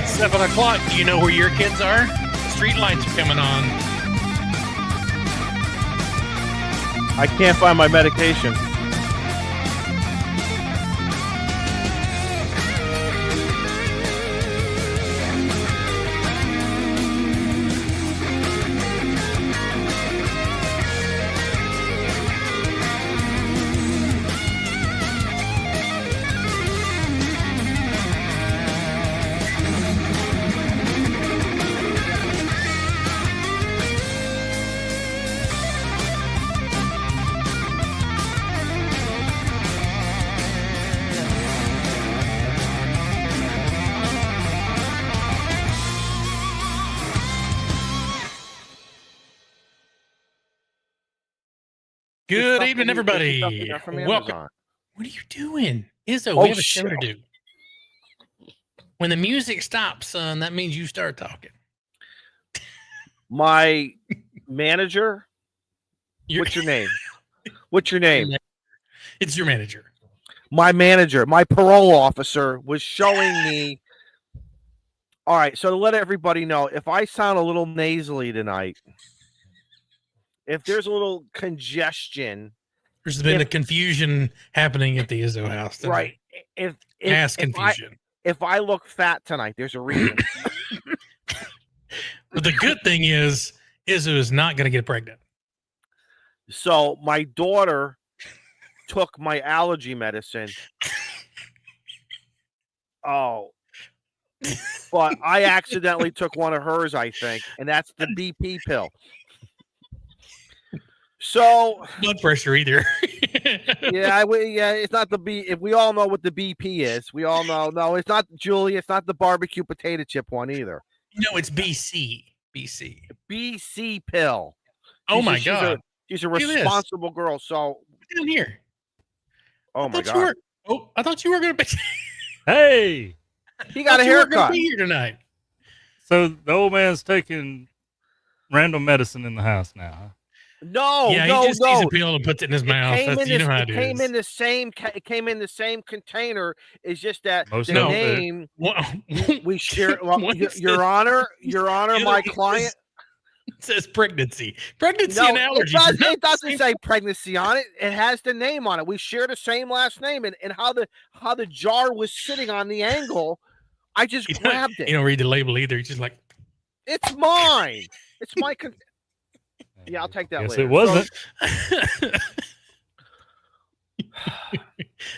It's 7 o'clock. Do you know where your kids are? Street lights are coming on. I can't find my medication. Good evening, everybody. Welcome. What are you doing? Izzo, we have a show to do. When the music stops, son, that means you start talking. My manager? What's your name? What's your name? It's your manager. My manager, my parole officer was showing me. All right, so to let everybody know, if I sound a little nasally tonight, if there's a little congestion, there's been a confusion happening at the Izzo house tonight. Right. If confusion. If I look fat tonight, there's a reason. But the good thing is, Izzo is not going to get pregnant. So my daughter took my allergy medicine. Oh. But I accidentally took one of hers, I think, and that's the BP pill. So blood pressure either. yeah, it's not the B. If we all know what the BP is, we all know. No, it's not, Julie. It's not the barbecue potato chip one either. No, it's BC. BC pill. Oh my God. She's a responsible girl. So down here. Oh my God. I thought you were going to be. Hey, he got a haircut. Be here tonight. So the old man's taking random medicine in the house now. Huh? No, he just needs a pill and puts it in his mouth. It came in the same container. It's just that the name we share. Well, Your Honor, my client. It says pregnancy and allergies. It doesn't say pregnancy on it. It has the name on it. We share the same last name, and how the jar was sitting on the angle. I just grabbed it. You don't read the label either. You're just like, it's mine. It's my. Yeah, I'll take that later. It wasn't.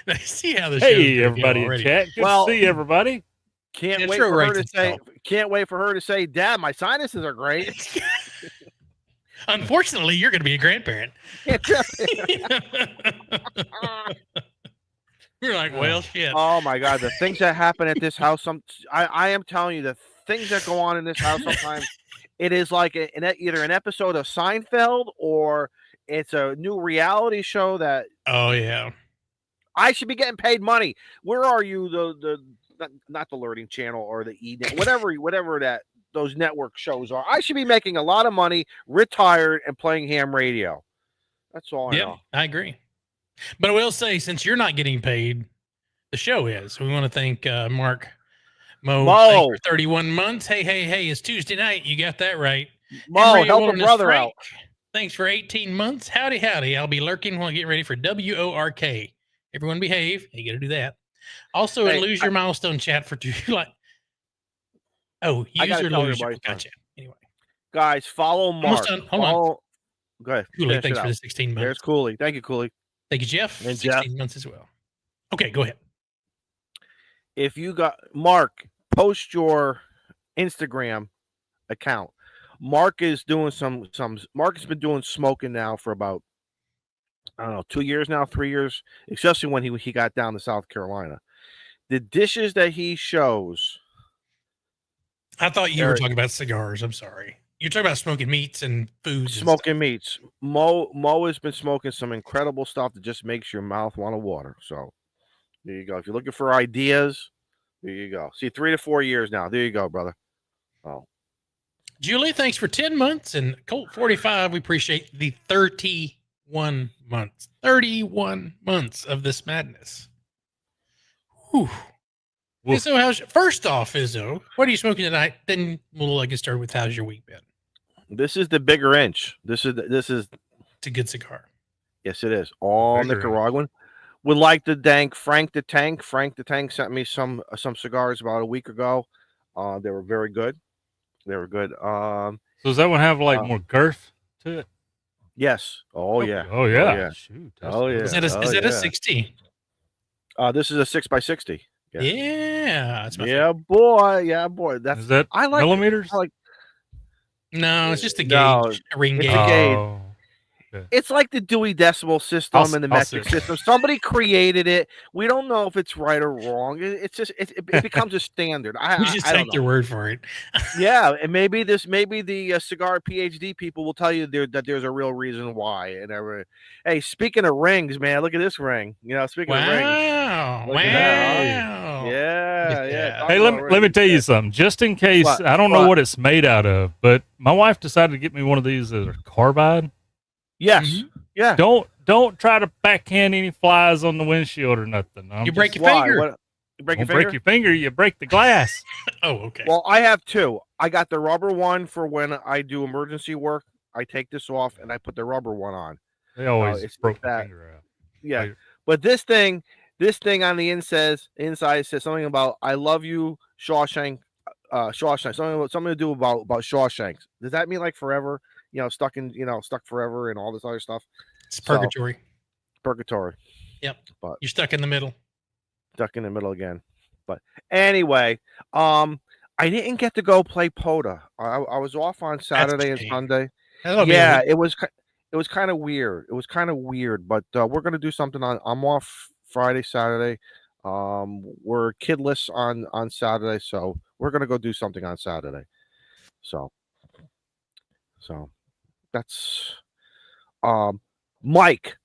I see how the Hey, everybody in chat. Good to see everybody. Can't wait for her to say, Dad, my sinuses are great. Unfortunately, you're going to be a grandparent. You're like, well, shit. Oh my God, the things that happen at this house. I am telling you, the things that go on in this house sometimes. It is like either an episode of Seinfeld or it's a new reality show that. Oh yeah, I should be getting paid money. Where are you? Not the Learning Channel or the whatever that those network shows are. I should be making a lot of money, retired, and playing ham radio. That's all I know. I agree. But I will say, since you're not getting paid, the show is. We want to thank Mark. Mo. For 31 months. Hey, it's Tuesday night. You got that right. Mo, help a brother out. Thanks for 18 months. Howdy. I'll be lurking while I get ready for WORK. Everyone behave. You got to do that. Also, lose your milestone chat for July. Oh, use your lose your chat. Anyway. Guys, follow Mark. Hold on. Go ahead. Cooley, thanks for the 16 months. There's Cooley. Thank you, Cooley. Thank you, Jeff. And 16 months as well. Okay, go ahead. If you got Mark, post your Instagram account. Mark is doing Mark has been doing smoking now for about, I don't know, 2 years now, 3 years, especially when he got down to South Carolina. The dishes that he shows. I thought you were talking about cigars. I'm sorry. You're talking about smoking meats and foods. Smoking meats. Mo has been smoking some incredible stuff that just makes your mouth want to water. So there you go. If you're looking for ideas, there you go. See, 3 to 4 years now. There you go, brother. Oh. Julie, thanks for 10 months. And Colt 45, we appreciate the 31 months. 31 months of this madness. Whew. Hey, so first off, Izzo, what are you smoking tonight? Then we'll get started with how's your week been? This is the bigger inch. This is It's a good cigar. Yes, it is. All Nicaraguan. Would like to thank Frank the Tank. Frank the Tank sent me some cigars about a week ago. They were very good. They were good. So does that one have like more girth to it? Yes. Oh yeah. Oh yeah. Shoot. Oh yeah. Is that a 60? This is a 6x60. Yeah. That's my yeah, boy. Yeah, boy. That's is that I like millimeters? I like. No, it's just a No, gauge, a ring it's gauge. a gauge. Oh. It's like the Dewey Decimal System and the metric system. Somebody created it. We don't know if it's right or wrong. It's just it becomes a standard. You just take their word for it. Yeah, and maybe the cigar PhD people will tell you that there's a real reason why. And hey, speaking of rings, man, look at this ring. Speaking of rings, wow. Yeah. Hey, let me tell you something. Just in case, I don't know what it's made out of, but my wife decided to get me one of these that are carbide. Yes. Mm-hmm. Yeah. Don't try to backhand any flies on the windshield or nothing. You break your finger. You break your finger? Break your finger, you break the glass. Oh, okay. Well, I have two. I got the rubber one for when I do emergency work. I take this off and I put the rubber one on. They always broke the finger out. Yeah. Later. But this thing on the inside says something about I love you, Shawshank. Something to do about Shawshanks. Does that mean like forever? Stuck forever and all this other stuff. It's purgatory. Purgatory. Yep. But you're stuck in the middle. Stuck in the middle again. But anyway, I didn't get to go play POTA. I was off on Saturday and Sunday. Yeah, it was kind of weird. But we're gonna do something I'm off Friday, Saturday. We're kidless on Saturday, so we're gonna go do something on Saturday. So that's Mike,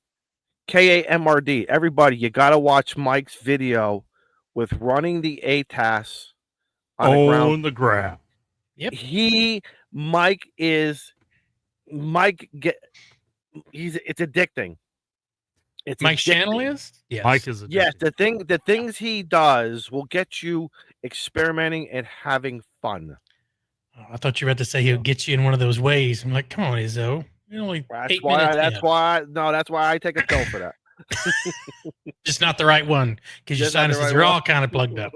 KAMRD. Everybody, you gotta watch Mike's video with running the ATAS on the ground. Yep. It's addicting. Mike's channel is? Yes. Mike is addicting. Yes, the things he does will get you experimenting and having fun. Oh, I thought you were about to say he'll get you in one of those ways. I'm like, come on, Izzo. That's why I take a pill for that. Just not the right one because your sinuses are all kind of plugged up.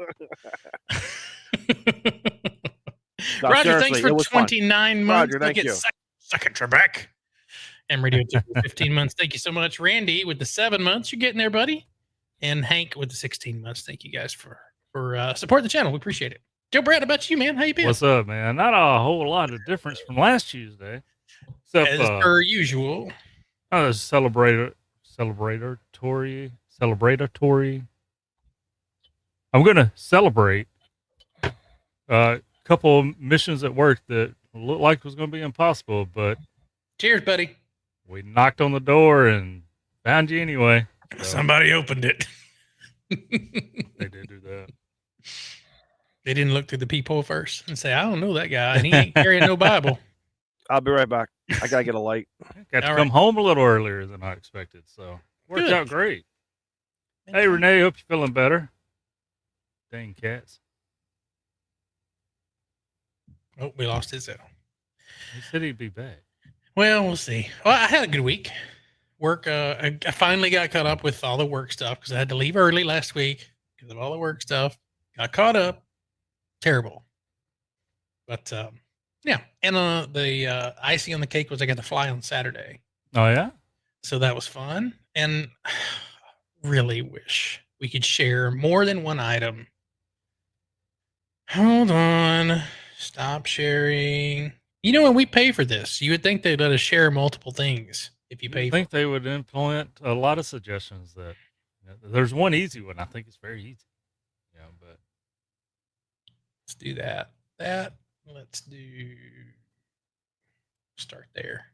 No, Roger, thanks for 29 months. Roger, thank you. Second Trebek. And Radio 15 months. Thank you so much. Randy with the 7 months. You're getting there, buddy. And Hank with the 16 months. Thank you guys for supporting the channel. We appreciate it. Joe Brad, how about you, man? How you been? What's up, man? Not a whole lot of difference from last Tuesday. Except, as per usual. Celebratory. I'm going to celebrate a couple of missions at work that looked like was going to be impossible, but cheers, buddy. We knocked on the door and found you anyway. So. Somebody opened it. They did do that. They didn't look through the peephole first and say, I don't know that guy, and he ain't carrying no Bible. I'll be right back. I got to get a light. Got to come home a little earlier than I expected, so worked out great. Hey, Renee, hope you're feeling better. Dang cats. Oh, we lost his L. He said he'd be back. Well, we'll see. Well, I had a good week. Work. I finally got caught up with all the work stuff because I had to leave early last week because of all the work stuff. Got caught up. Terrible. But yeah. And the icing on the cake was I got to fly on Saturday. Oh, yeah? So that was fun. And really wish we could share more than one item. Hold on. Stop sharing. When we pay for this, you would think they'd let us share multiple things if you pay. I think they would implement a lot of suggestions that there's one easy one. I think it's very easy. Yeah, but let's do that. Let's start there.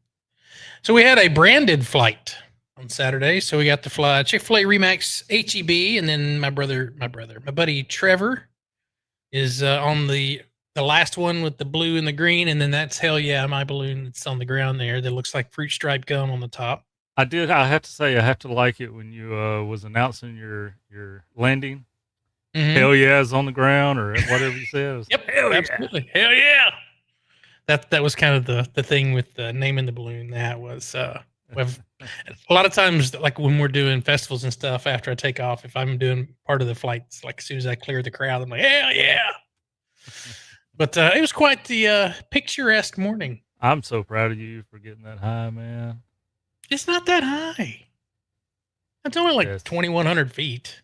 So we had a branded flight on Saturday. So we got to fly Chick-fil-A Remax HEB, and then my buddy Trevor is on the last one with the blue and the green, and then that's Hell Yeah, my balloon that's on the ground there that looks like fruit stripe gum on the top. I have to say, I have to like it when you was announcing your landing, hell yeah is on the ground or whatever you said. Yep, hell absolutely. Yeah. Hell yeah. That was kind of the thing with naming the balloon. That was we've a lot of times, like when we're doing festivals and stuff, after I take off, if I'm doing part of the flights, like as soon as I clear the crowd, I'm like, hell yeah. But it was quite the picturesque morning. I'm so proud of you for getting that high, man. It's not that high. It's only like 2,100 feet.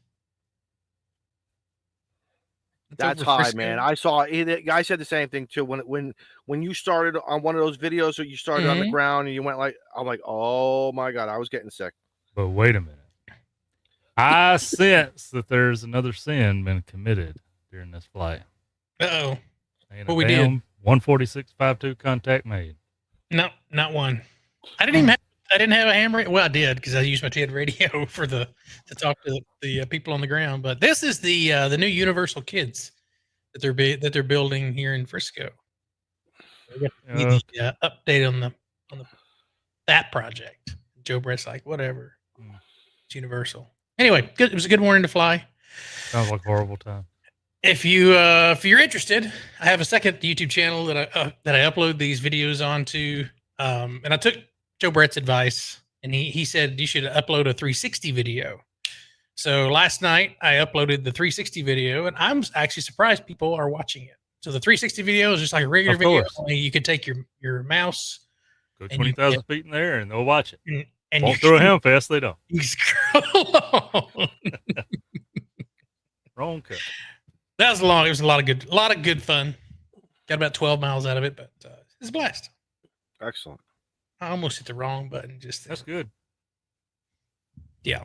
That's high, man. I saw it. I said the same thing too. When you started on one of those videos, or you started on the ground and you went like, I'm like, oh my God, I was getting sick. But wait a minute. I sense that there's another sin been committed during this flight. Uh-oh. What we did? 146.52 contact made. No, not one. I didn't have a hammer. Well, I did because I used my TED radio to talk to the people on the ground. But this is the new Universal Kids that they're building here in Frisco. The update on that project. Joe Brett's like, whatever. It's Universal. Anyway, good. It was a good morning to fly. Sounds like a horrible time. If you're interested, I have a second YouTube channel that I upload these videos onto. And I took Joe Brett's advice, and he said you should upload a 360 video. So last night I uploaded the 360 video, and I'm actually surprised people are watching it. So the 360 video is just like a regular video. Only you can take your mouse, go 20,000 feet in there, and they'll watch it. And won't throw a ham fest. They don't. You scroll on. Wrong cut. That was long. It was a lot of good fun. Got about 12 miles out of it, but it's a blast. Excellent. I almost hit the wrong button. That's good. Yeah.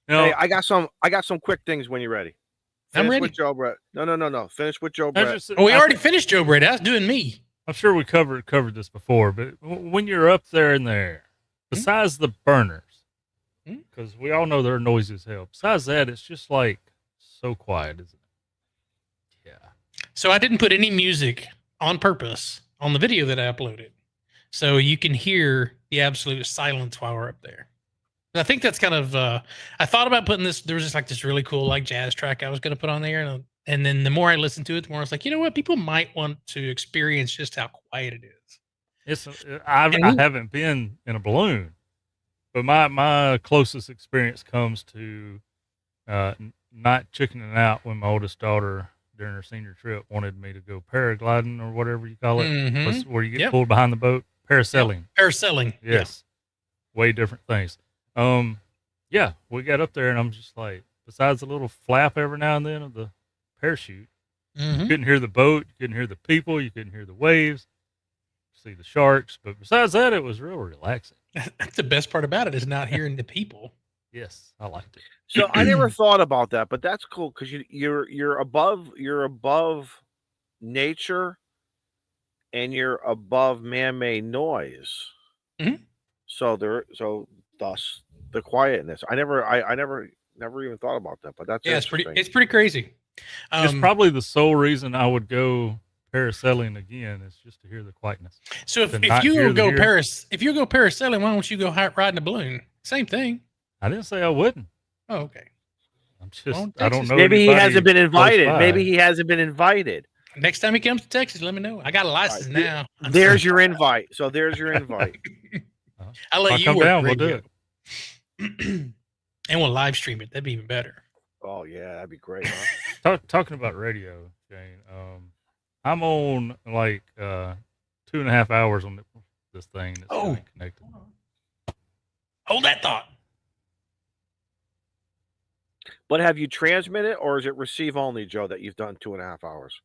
Hey, I got some quick things when you're ready. I'm ready. With Joe Brett. No. Finish with Joe Brett. We already finished Joe Brett. That's doing me. I'm sure we covered this before, but when you're up there in there, besides the burners, because we all know they're noisy as hell. Besides that, it's just like so quiet, isn't it? Yeah. So I didn't put any music on purpose on the video that I uploaded, so you can hear the absolute silence while we're up there. I think that's kind of. I thought about putting this. There was just like this really cool like jazz track I was going to put on there, and then the more I listened to it, the more I was like, you know what, people might want to experience just how quiet it is. I haven't been in a balloon, but my closest experience comes to not chickening out when my oldest daughter during her senior trip wanted me to go paragliding or whatever you call it, where you get pulled behind the boat. Parasailing. Parasailing. Yes. Yeah. Way different things. Yeah, we got up there and I'm just like, besides a little flap every now and then of the parachute, you couldn't hear the boat, you couldn't hear the people, you couldn't hear the waves, see the sharks. But besides that, it was real relaxing. That's the best part about it is not hearing the people. Yes, I liked it. So I never thought about that, but that's cool because you're above nature, and you're above man-made noise. So thus the quietness. I never even thought about that, but that's it's pretty crazy. It's probably the sole reason I would go parasailing again is just to hear the quietness. So if you go parasailing, why don't you go riding a balloon? Same thing. I didn't say I wouldn't. Oh, okay. I'm just I don't know. Maybe he hasn't been invited. Maybe he hasn't been invited. Next time he comes to Texas, let me know. I got a license now. There's your invite. So there's your invite. I'll let you come down. We'll do it. And we'll live stream it. That'd be even better. Oh yeah, that'd be great. Huh? Talking about radio, Shane. I'm on like 2.5 hours on this thing that's connected. Hold that thought. But have you transmitted or is it receive only, Joe, that you've done 2.5 hours?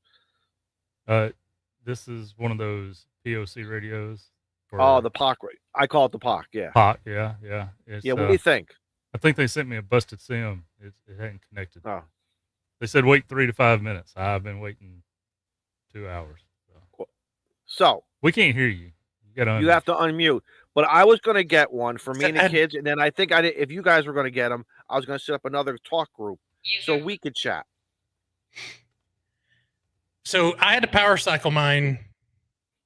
This is one of those POC radios. The POC. I call it the POC. Yeah. POC. Yeah. Yeah. What do you think? I think they sent me a busted SIM. It hadn't connected. Oh. They said wait 3 to 5 minutes. I've been waiting 2 hours. So we can't hear you. You have to unmute. But I was going to get one for me and the kids, and then I think if you guys were going to get them, I was going to set up another talk group so we could chat. So I had to power cycle mine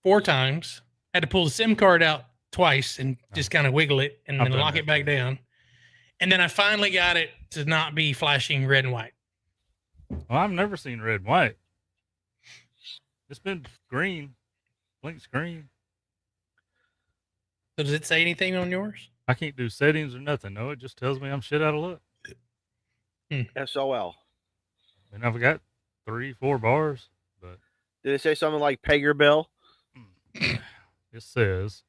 4 times. I had to pull the SIM card out twice and just kind of wiggle it and then lock it back down. And then I finally got it to not be flashing red and white. Well, I've never seen red and white. It's been green. Blink's green. So does it say anything on yours? I can't do settings or nothing. No, it just tells me I'm shit out of luck. SOL. And I've got 3-4 bars, but Did it say something like pay your bill? it says.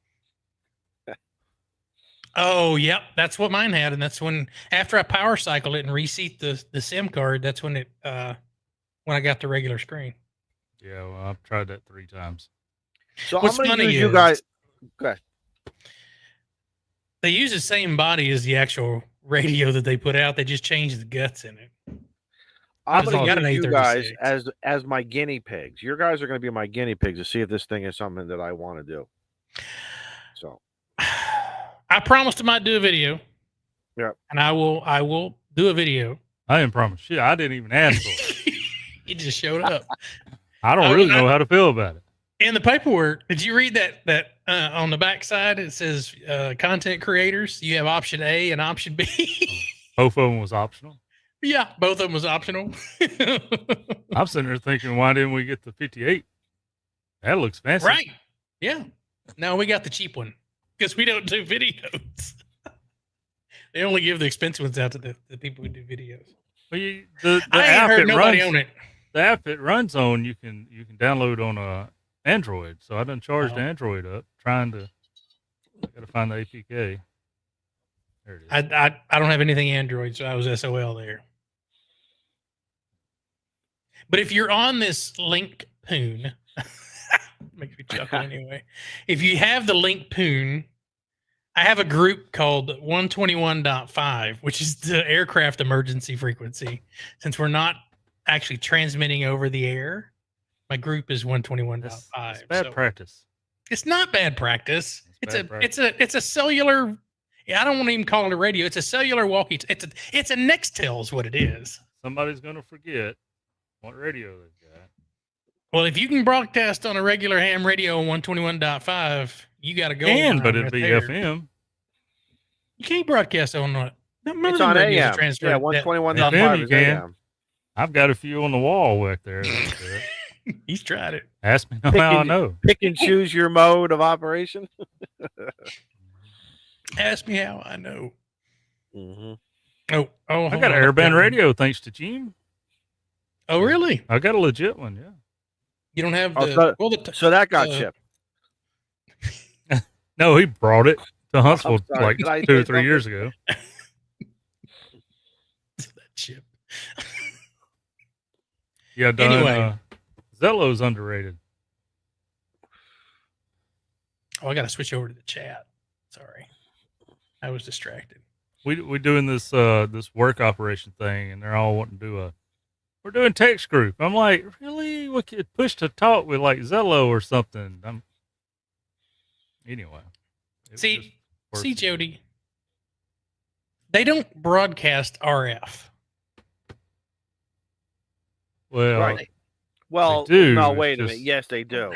Oh, yep. That's what mine had. And that's when, after I power cycled it and reseat the SIM card, that's when it, when I got the regular screen. Yeah, well, I've tried that 3 times. So What's I'm going to funny use you is- guys. Go ahead. They use the same body as the actual radio that they put out. They just changed the guts in it. I'm Because going I to got use an you guys 836. as my guinea pigs. Your guys are going to be my guinea pigs to see if this thing is something that I want to do. So I promised him I'd do a video. Yeah. And I will do a video. I didn't promise shit. I didn't even ask for it. He just showed up. I don't really know how to feel about it. In the paperwork, did you read that on the back side? It says content creators. You have option A and option B. Both of them was optional. Yeah, both of them was optional. I'm sitting there thinking, why didn't we get the 58? That looks fancy. Right. Yeah. No, we got the cheap one because we don't do videos. They only give the expensive ones out to the people who do videos. Well, the I ain't app heard it nobody runs, own it. The app it runs on, you can download on Android. So I done charged Oh. Android up, trying to. I gotta find the APK. There it is. I don't have anything Android, so I was SOL there. But if you're on this link poon, makes me chuckle anyway. If you have the link poon, I have a group called 121.5, which is the aircraft emergency frequency. Since we're not actually transmitting over the air, my group is 121.5. That's bad practice. It's not bad practice. It's It's bad practice. it's a cellular. Yeah, I don't want to even call it a radio. It's a cellular walkie. It's a Nextel is what it is. Somebody's gonna forget what radio they've got. Well, if you can broadcast on a regular ham radio on 121.5, you got to go. But it'd be FM. You can't broadcast on what? it's on AM. Yeah, 121.5 FM is you can. AM. I've got a few on the wall back there. He's tried it. Ask me how I know. Pick and choose your mode of operation. Ask me how I know. Mm-hmm. Oh, I got an airband radio thanks to Jim. Oh, really? I got a legit one. Yeah. You don't have Oh, the so that got shipped. No, he brought it to Huntsville sorry. like Did I 2 or say 3 years ago. that chip. Yeah, done. Anyway. Zello's underrated. Oh, I got to switch over to the chat. Sorry, I was distracted. We doing this this work operation thing, and they're all wanting to do we're doing text group. I'm like, really? We could push to talk with like Zello or something. Anyway. See, Jody, they don't broadcast RF. Well, Right. Well, They do, no, it's wait a just- minute. Yes, they do.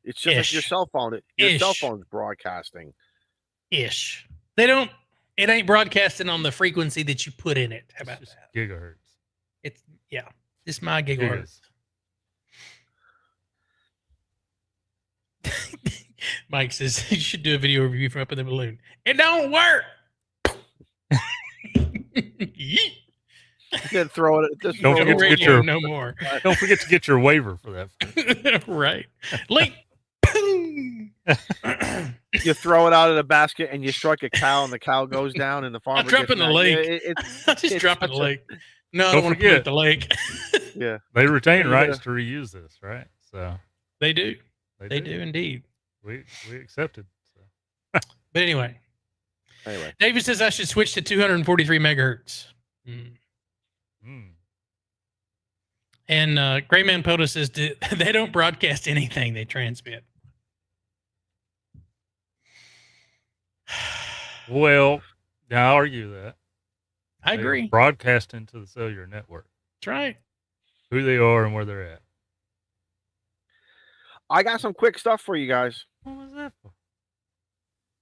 It's just like your Ish. cell phone. Your cell Ish. phone's broadcasting. Ish. They don't. It ain't broadcasting on the frequency that you put in it. How about it's just that? gigahertz. It's it's my gigahertz. Mike says you should do a video review from up in the balloon. It don't work. Yeet. Then throw it. Just Don't throw forget it to over. get your- no more. Don't forget to get your waiver for that. Right. Link. You throw it out of the basket and you strike a cow, and the cow goes down, and the farmer. drop gets in the mad. lake. Yeah, Just it's drop in the such a- lake. No, I Don't don't want to forget. pollute the lake. Yeah. They retain Yeah. rights to reuse this, right? So They do. They do indeed. We accepted. So. But anyway, Anyway, David says I should switch to 243 megahertz. And Grayman Poda says they don't broadcast anything; they transmit. Well, I argue that. I They're agree. Broadcasting to the cellular network, That's right. who they are and where they're at. I got some quick stuff for you guys. What was that for?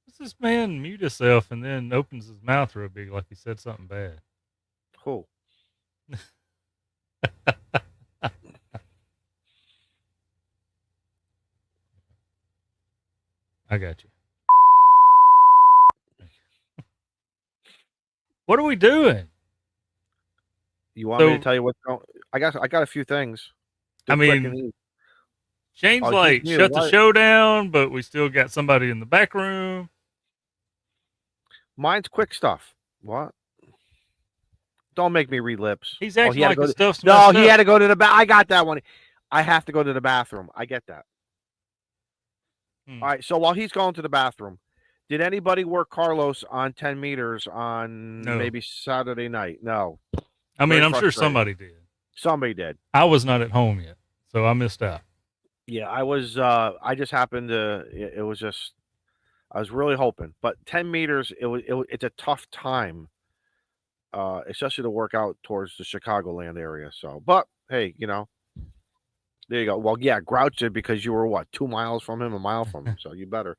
What's this man mute himself and then opens his mouth real big like he said something bad? Cool. I got you. What are we doing? You want me to tell you what's going? I got a few things. They're quick and easy. Shane's like, shut the show down, but we still got somebody in the back room. Mine's quick stuff. What? Don't make me read lips. He's acting like the stuff's No, he had to go to the bath. I got that one. I have to go to the bathroom. I get that. All right. So while he's going to the bathroom, did anybody work Carlos on 10 meters on maybe Saturday night? No. I mean, I'm sure somebody did. Somebody did. I was not at home yet, so I missed out. Yeah, I was. I just happened to. It was just. I was really hoping, but 10 meters. It's a tough time, especially to work out towards the Chicagoland area. So, but hey, there you go. Well, yeah, Grouch did because you were what, 2 miles from him, a mile from him. So you better.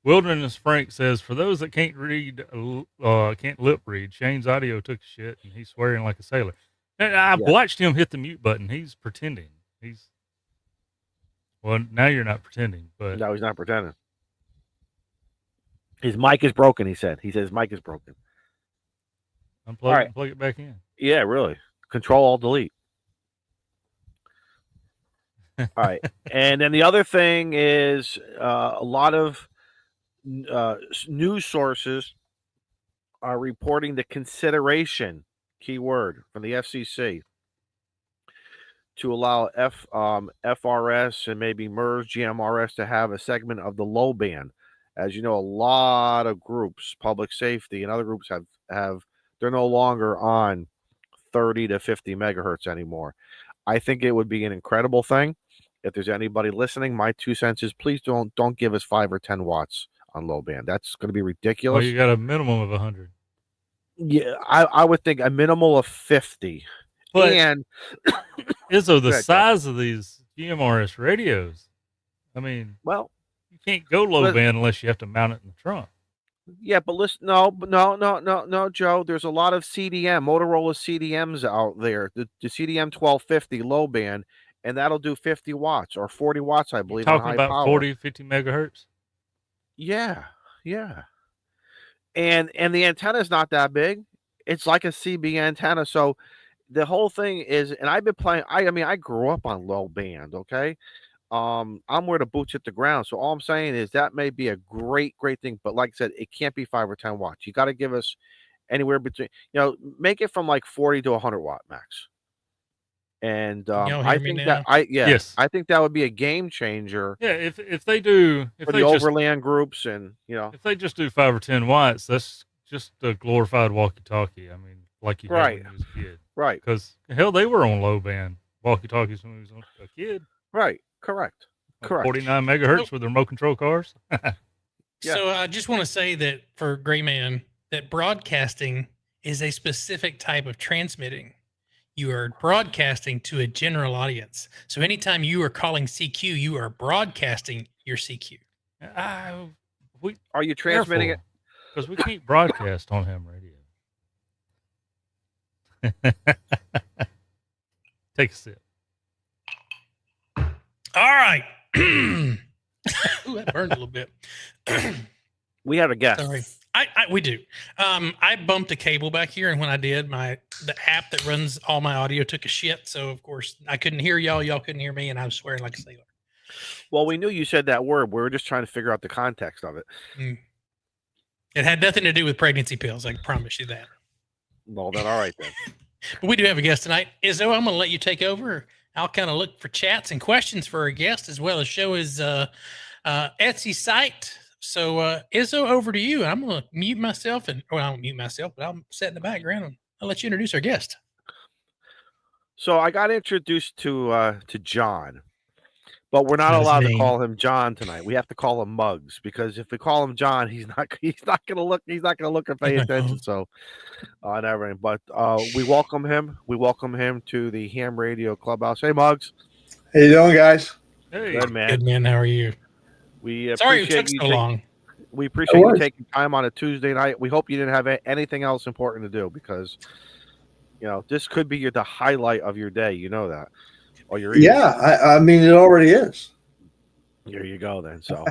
Wilderness Frank says, for those that can't lip read, Shane's audio took a shit and he's swearing like a sailor. And I've watched him hit the mute button. He's pretending. Well, now you're not pretending, but no, he's not pretending. His mic is broken. He said. He says his mic is broken. Unplug it and plug it back in. Yeah, really. Control Alt Delete. All right, and then the other thing is a lot of news sources are reporting the consideration keyword from the FCC to allow FRS and maybe MERS, GMRS to have a segment of the low band. As you know, a lot of groups, public safety and other groups have they're no longer on 30 to 50 megahertz anymore. I think it would be an incredible thing. If there's anybody listening, my 2 cents is please don't give us 5 or 10 watts on low band. That's going to be ridiculous. Well, you got a minimum of 100. Yeah, I would think a minimal of 50. But and Izzo, the size of these GMRS radios, I mean, well, you can't go low band unless you have to mount it in the trunk. Yeah, but listen, no, Joe. There's a lot of CDM, Motorola CDMs out there. The CDM 1250 low band, and that'll do 50 watts or 40 watts, I believe. You're talking about power. 40, 50 megahertz? Yeah. And the antenna is not that big. It's like a CB antenna. So the whole thing is, and I've been playing. I grew up on low band. Okay. I'm where the boots hit the ground. So all I'm saying is that may be a great thing. But like I said, it can't be 5 or 10 watts. You got to give us anywhere between, make it from like 40 to 100 watt max. And I think I think that would be a game changer. Yeah, if they do, for the overland groups, and if they just do 5 or 10 watts, that's just a glorified walkie-talkie. I mean, like you had when you was a kid, right? Because hell, they were on low band walkie-talkies when we was a kid, right? Correct. 49 megahertz with the remote control cars. So I just want to say that for Gray Man, that broadcasting is a specific type of transmitting. You are broadcasting to a general audience. So anytime you are calling CQ, you are broadcasting your CQ. Are you transmitting it? Because we can't broadcast on ham radio. Take a sip. All right. Ooh, that burned a little bit. We have a guest. Sorry. We do. I bumped a cable back here, and when I did, the app that runs all my audio took a shit. So of course I couldn't hear y'all. Y'all couldn't hear me, and I was swearing like a sailor. Well, we knew you said that word. We were just trying to figure out the context of it. It had nothing to do with pregnancy pills. I can promise you that. Well, then all right then. But we do have a guest tonight. Izzo, I'm going to let you take over. I'll kind of look for chats and questions for our guest, as well as show his Etsy site. So, Izzo, over to you. I'm going to mute myself, I won't mute myself, but I'll set in the background and I'll let you introduce our guest. So I got introduced to John, but we're not allowed to call him John tonight. We have to call him Muggs, because if we call him John, he's not going to look and pay attention. So, and everything. But we welcome him. We welcome him to the Ham Radio Clubhouse. Hey, Muggs. How you doing, guys? Hey, good man. Good man. How are you? We sorry it took so long. We appreciate you taking time on a Tuesday night. We hope you didn't have anything else important to do, because this could be the highlight of your day. You know that, or your evening. Yeah, I mean, it already is. There you go, then. So,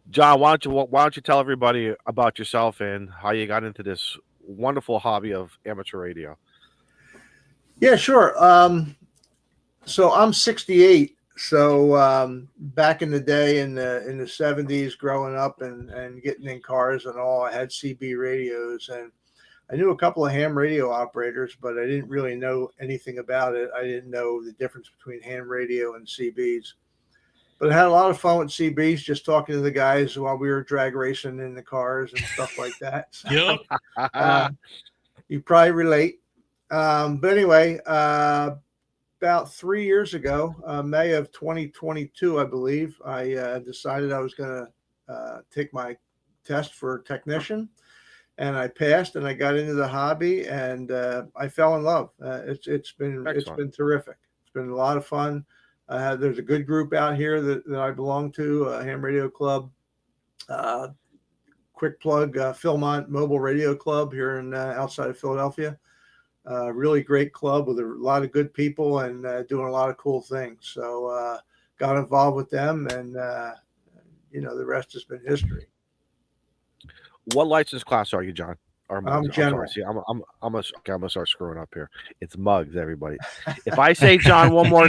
John, why don't you tell everybody about yourself and how you got into this wonderful hobby of amateur radio? Yeah, sure. So I'm 68. So back in the day, in the 70s, growing up and getting in cars and all, I had CB radios, and I knew a couple of ham radio operators, but I didn't really know anything about it. I didn't know the difference between ham radio and CBs. But I had a lot of fun with CBs, just talking to the guys while we were drag racing in the cars and stuff like that. So, Yep. you probably relate. But anyway, about 3 years ago, May of 2022, I believe, I decided I was going to take my test for technician, and I passed, and I got into the hobby, and I fell in love. It's been terrific. It's been a lot of fun. There's a good group out here that I belong to, Ham Radio Club. Quick plug, Philmont Mobile Radio Club here in outside of Philadelphia. Really great club with a lot of good people and doing a lot of cool things. So got involved with them, and the rest has been history. What license class are you, John? I'm general. See, I'm gonna start screwing up here. It's mugs, everybody. If I say John one more,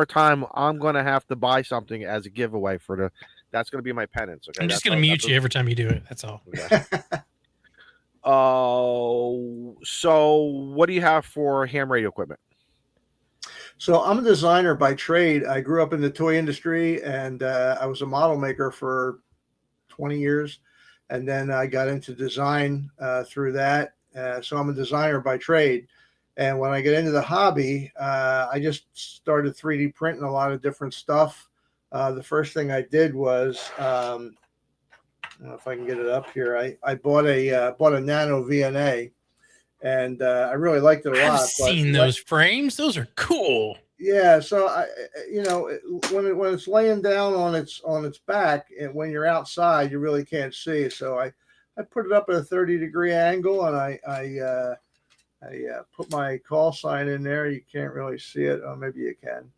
time, I'm gonna have to buy something as a giveaway for the. That's gonna be my penance. Okay, I'm just gonna mute you every time you do it. That's all. Okay. So what do you have for ham radio equipment? So I'm a designer by trade. I grew up in the toy industry, and I was a model maker for 20 years. And then I got into design through that. So I'm a designer by trade. And when I get into the hobby, I just started 3D printing a lot of different stuff. The first thing I did was, I don't know if I can get it up here. I bought a Nano VNA, and I really liked it a lot. I've seen those frames. Those are cool. Yeah, so when it's laying down on its back, and when you're outside, you really can't see. So I put it up at a 30-degree angle, and I put my call sign in there. You can't really see it. Oh, maybe you can.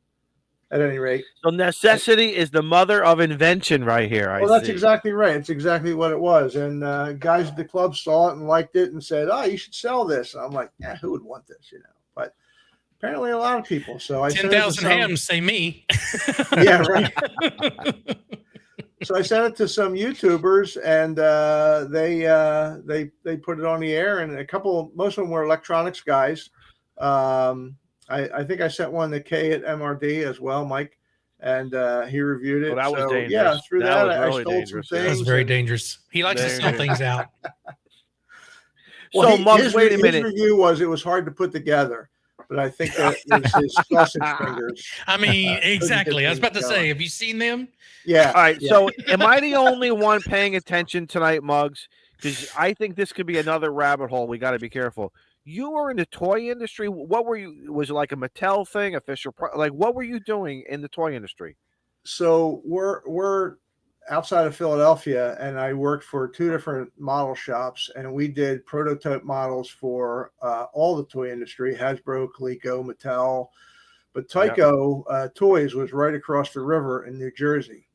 At any rate, so necessity is the mother of invention, right here. Well, that's exactly right. It's exactly what it was. And guys at the club saw it and liked it and said, "Oh, you should sell this." And I'm like, "Yeah, who would want this?" But apparently a lot of people. So I 10,000 hams say me. Yeah, right. So I sent it to some YouTubers, and they put it on the air. And most of them were electronics guys. I think I sent one to Kay at MRD as well, Mike, and he reviewed it. Well, that was dangerous. Yeah, through that I really stole dangerous. some things. That was very dangerous. He likes to sell things out. Well, Muggs, wait a minute. His review was it was hard to put together. But I think that was his sausage fingers. I mean, exactly. I was about to say, have you seen them? Yeah. All right. Yeah. So, am I the only one paying attention tonight, Muggs? Because I think this could be another rabbit hole. We got to be careful. You were in the toy industry. What were you? Was it like a Mattel thing, a Fisher? Like, what were you doing in the toy industry? So we're outside of Philadelphia, and I worked for two different model shops, and we did prototype models for all the toy industry: Hasbro, Coleco, Mattel. But Tyco Toys was right across the river in New Jersey.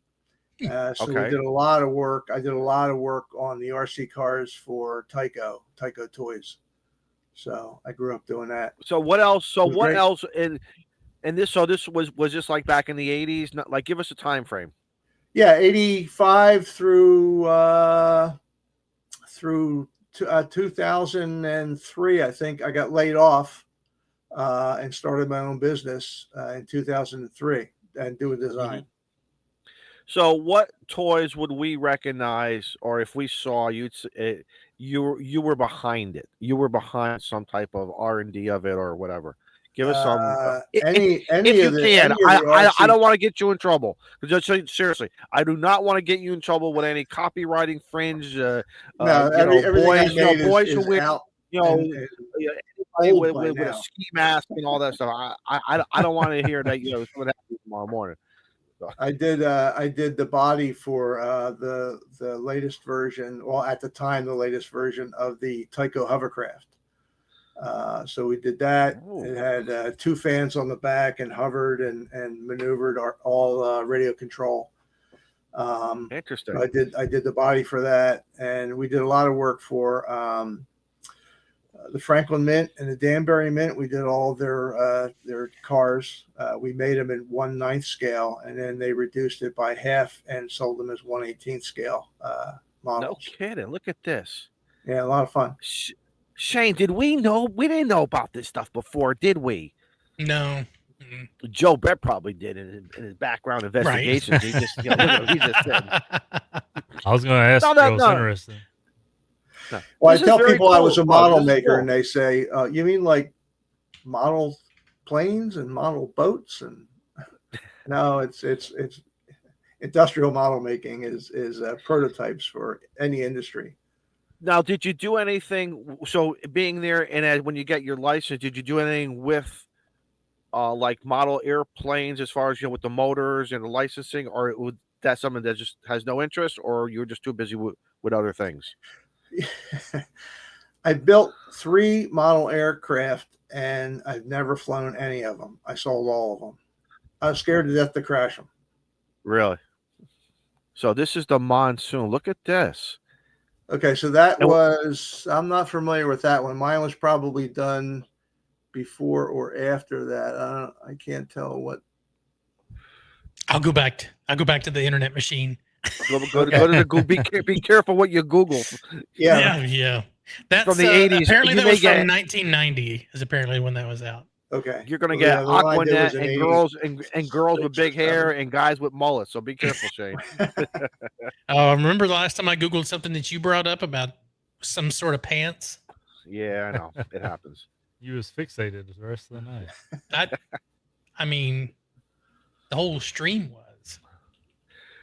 So we did a lot of work. I did a lot of work on the RC cars for Tyco Toys. So I grew up doing that. So what else? So what else? And this was just like back in the 80s. Not like, give us a time frame. Yeah, 85 through 2003. I think I got laid off and started my own business in 2003 and doing design. So, what toys would we recognize, or if we saw you were behind it? You were behind some type of R&D of it, or whatever. Give us some. If you can. I don't want to get you in trouble. Just seriously, I do not want to get you in trouble with any copywriting fringe. Boys who wear out, with a ski mask and all that stuff. I don't want to hear that. Something happens tomorrow morning. So. I did the body for the latest version. Well, at the time, the latest version of the Tyco hovercraft. So we did that. Ooh. It had 2 fans on the back and hovered and maneuvered all radio control. Interesting. I did the body for that, and we did a lot of work for the Franklin Mint and the Danbury Mint. We did all their cars. We made them in 1/9 scale, and then they reduced it by half and sold them as 1/18 scale models. No kidding. Look at this. Yeah, a lot of fun. Shane, did we know? We didn't know about this stuff before, did we? No. Joe Brett probably did in his background investigations. Right. He just, look at what he just said. I was going to ask. No, No, no. interesting. No. Well, This I is tell very people I was a cool. model This is maker, cool. and they say, "You mean like model planes and model boats?" And no, it's industrial model making is prototypes for any industry. Now, did you do anything? So, being there and when you get your license, did you do anything with like model airplanes as far as with the motors and the licensing, or would that something that just has no interest, or you're just too busy with other things? I built 3 model aircraft, and I've never flown any of them. I sold all of them. I was scared to death to crash them. Really? So this is the Monsoon. Look at this. Okay, so that was, I'm not familiar with that one. Mine was probably done before or after that. I can't tell what. I'll go back to the internet machine. Go to the Google. Be careful what you Google. Yeah. That's from the 80s. Apparently, You that was may from 1990. Is apparently when that was out. Okay. You're gonna Well, get yeah, the one I did was Aquanet in and 80s. girls and girls with big hair and guys with mullets. So be careful, Shane. Oh, remember the last time I Googled something that you brought up about some sort of pants? Yeah, I know. It happens. You was fixated the rest of the night. I mean, the whole stream was.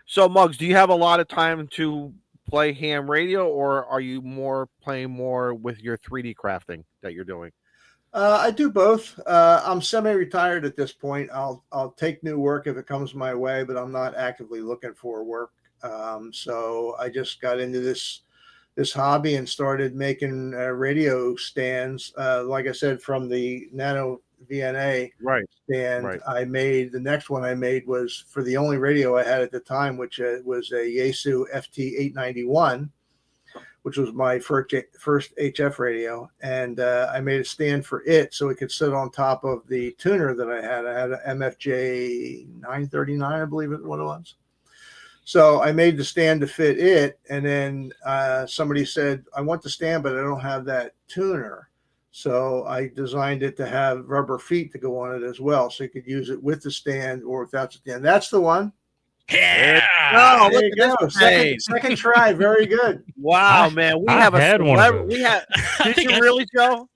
So, Muggs, do you have a lot of time to play ham radio, or are you playing more with your 3D crafting that you're doing? I do both. I'm semi-retired at this point. I'll take new work if it comes my way, but I'm not actively looking for work. So I just got into this hobby and started making radio stands. Like I said, from the Nano VNA stand, Right. I made the next one I made was for the only radio I had at the time, which was a Yaesu FT891. Which was my first HF radio, and I made a stand for it so it could sit on top of the tuner that I had. I had an MFJ 939, I believe it was. So I made the stand to fit it, and then somebody said, "I want the stand, but I don't have that tuner." So I designed it to have rubber feet to go on it as well, so you could use it with the stand or without the stand. That's the one. Yeah. Oh, There look you at go. this. Second try. Very good. Wow, man. I had one of those. Did you really, Joe?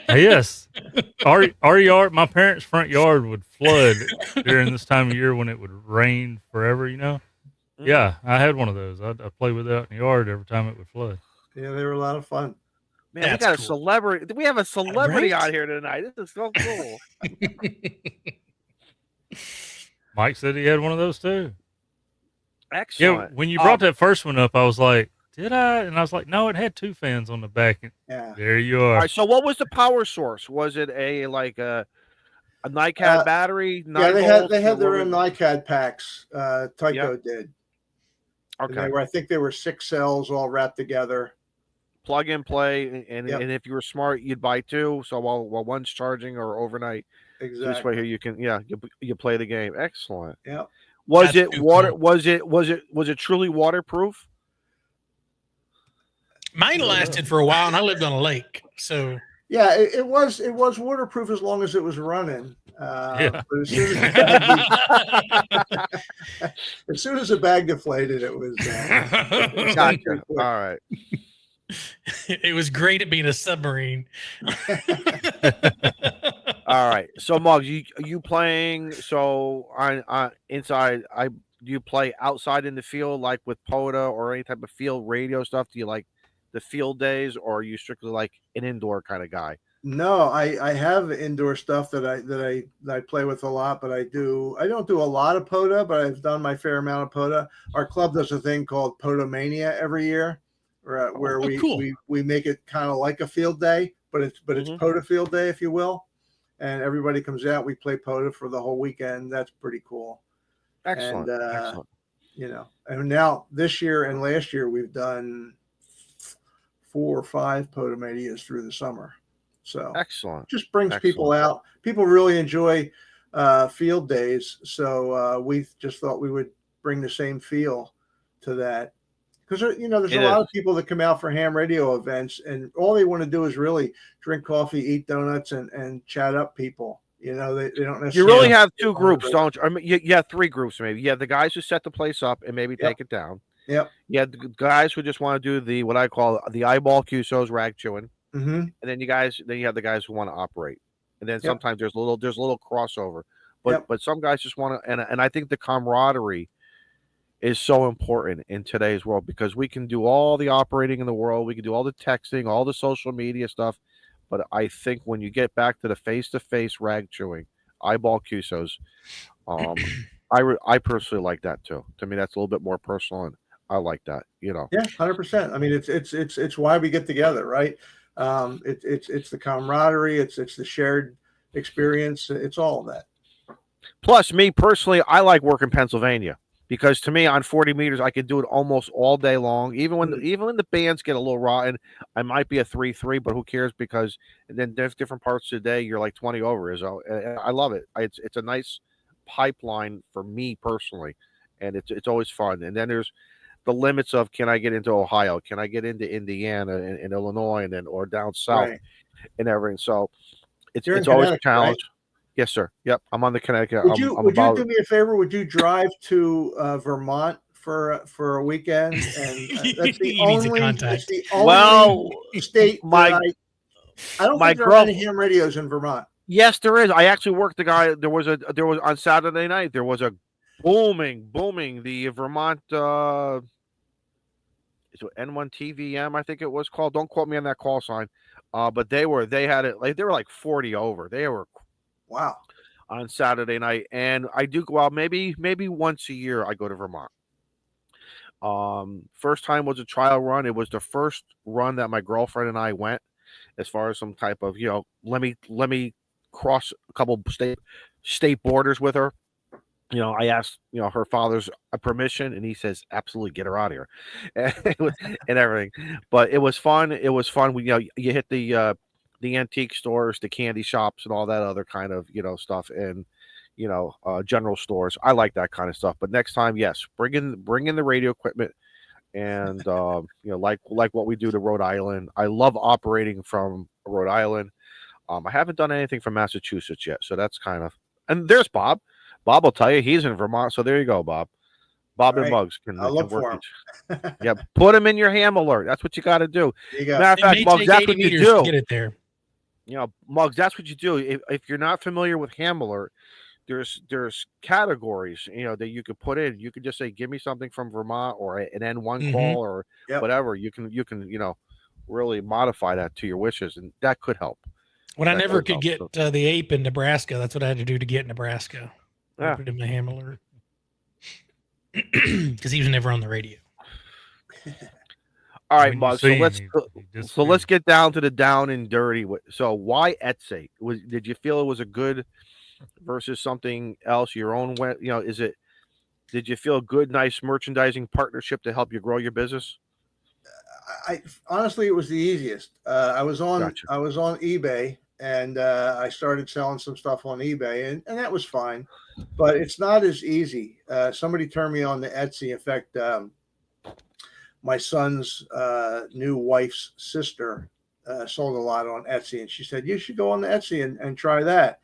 Yes. Our yard, my parents' front yard would flood during this time of year when it would rain forever, Yeah, I had one of those. I'd play with it out in the yard every time it would flood. Yeah, they were a lot of fun. Man, That's we got cool. a celebrity. We have a celebrity Right? out here tonight. This is so cool. Mike said he had one of those too. Excellent. Yeah, when you brought that first one up, I was like, did I? And I was like, no, it had 2 fans on the back. And Yeah. there you are. All right, so what was the power source? Was it a NiCad battery? Yeah, they had their own NiCad packs. Tyco did. Okay. I think they were 6 cells all wrapped together. Plug and play, and if you were smart, you'd buy 2. So while one's charging or overnight, Exactly. so this way here you can you play the game. Excellent. Yeah. Was That's it too water? cool. Was it truly waterproof? Mine lasted for a while, and I lived on a lake, so Yeah, it was waterproof as long as it was running. Yeah. But as soon as the bag deflated, it was. Gotcha. All right. It was great at being a submarine. All right. So, Muggs, you playing? So on inside, do you play outside in the field like with POTA or any type of field radio stuff? Do you like the field days, or are you strictly like an indoor kind of guy? No, I have indoor stuff that I play with a lot, but I don't do a lot of POTA, but I've done my fair amount of POTA. Our club does a thing called POTA Mania every year, where cool. we make it kind of like a field day, but it's POTA Field Day, if you will, and everybody comes out. We play POTA for the whole weekend. That's pretty cool. Excellent. And, Excellent. And now this year and last year we've done 4 or 5 POTA Manias through the summer. So excellent. Just brings people out. People really enjoy field days. So we just thought we would bring the same feel to that. Because, there's a lot of people that come out for ham radio events, and all they want to do is really drink coffee, eat donuts, and chat up people. They don't necessarily. You really have 2 groups, don't you? I mean, you have 3 groups, maybe. You have the guys who set the place up and maybe take it down. Yep. You have the guys who just want to do what I call the eyeball QSOs, rag chewing. Mm-hmm. And then you have the guys who want to operate. And then sometimes there's a little crossover. But some guys just want to, and I think the camaraderie is so important in today's world, because we can do all the operating in the world, we can do all the texting, all the social media stuff, but I think when you get back to the face-to-face rag chewing, eyeball QSOs, I personally like that too. To me, that's a little bit more personal, and I like that. Yeah, 100%. I mean, it's why we get together, right? It's the camaraderie, it's the shared experience, it's all of that. Plus, me personally, I like working Pennsylvania, because to me, on 40 meters, I can do it almost all day long. Even when the bands get a little rotten, I might be a 3-3, but who cares? Because then there's different parts of the day, you're like 20 over. So I love it. It's a nice pipeline for me personally, and it's always fun. And then there's the limits of, can I get into Ohio? Can I get into Indiana and Illinois, and then or down south and everything? So it's always a challenge. Right? Yes, sir. Yep, I'm on the Connecticut. Would you do me a favor? Would you drive to Vermont for a weekend? And that's the only state. I don't think there are any ham radios in Vermont. Yes, there is. I actually worked the guy. There was on Saturday night. There was a booming the Vermont. It's N1 TVM, I think it was called. Don't quote me on that call sign. But they had it like they were like 40 over. They were. Wow. On Saturday night. And I do go out maybe once a year. I go to Vermont. First time was a trial run. It was the first run that my girlfriend and I went, as far as some type of, let me cross a couple state borders with her. I asked, her father's permission, and he says, absolutely, get her out of here. and everything. But it was fun. We, you hit the antique stores, the candy shops, and all that other kind of, stuff, and, general stores. I like that kind of stuff. But next time, yes, bring in the radio equipment, and, like what we do to Rhode Island. I love operating from Rhode Island. I haven't done anything from Massachusetts yet. So that's kind of, and there's Bob. Bob will tell you he's in Vermont. So there you go, Bob. Bob and Muggs can work for him. Yeah, put him in your ham alert. That's what you got to do. Matter of fact, Muggs, that's what you do. To get it there. Muggs, that's what you do. If you're not familiar with ham alert, there's categories, that you could put in. You could just say, give me something from Vermont, or an N1 call, or whatever. You can, really modify that to your wishes, and that could help. When I never could get the ape in Nebraska, that's what I had to do to get Nebraska. I put in my ham alert. Because he was never on the radio. All right, Muggs. So let's get down to the down and dirty. So why Etsy? Did you feel it was a good versus something else? Your own way, did you feel a good, nice merchandising partnership to help you grow your business? I honestly, it was the easiest. I was on eBay, and I started selling some stuff on eBay, and that was fine, but it's not as easy. Somebody turned me on to Etsy. In fact, my son's new wife's sister sold a lot on Etsy, and she said, you should go on the Etsy and try that.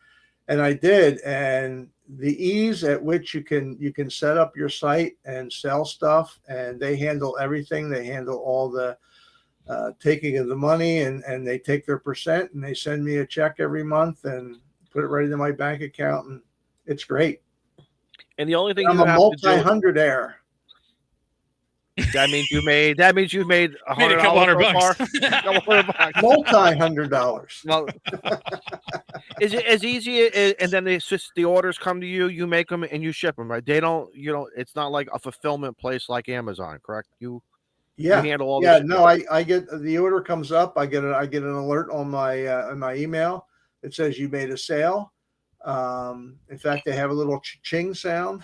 And I did. And the ease at which you can set up your site and sell stuff, and they handle everything. They handle all the taking of the money, and they take their percent, and they send me a check every month and put it right into my bank account. And it's great. And the only thing I'm a multi-hundredaire. That means you made $100 a couple $100 bucks. Multi-$100. Well, is it as easy and then the orders come to you, you make them and you ship them, right? They don't, it's not like a fulfillment place like Amazon, correct? Yeah. You handle all Yeah. this? No, I get the order comes up. I get an alert on my email. It says you made a sale. In fact, they have a little ching sound.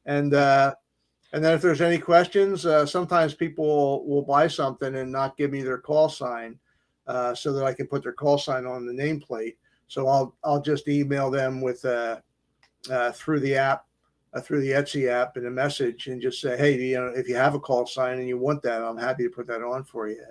And then if there's any questions, sometimes people will buy something and not give me their call sign, so that I can put their call sign on the nameplate. So I'll just email them with through the app, through the Etsy app, and a message, and just say, hey, if you have a call sign and you want that, I'm happy to put that on for you.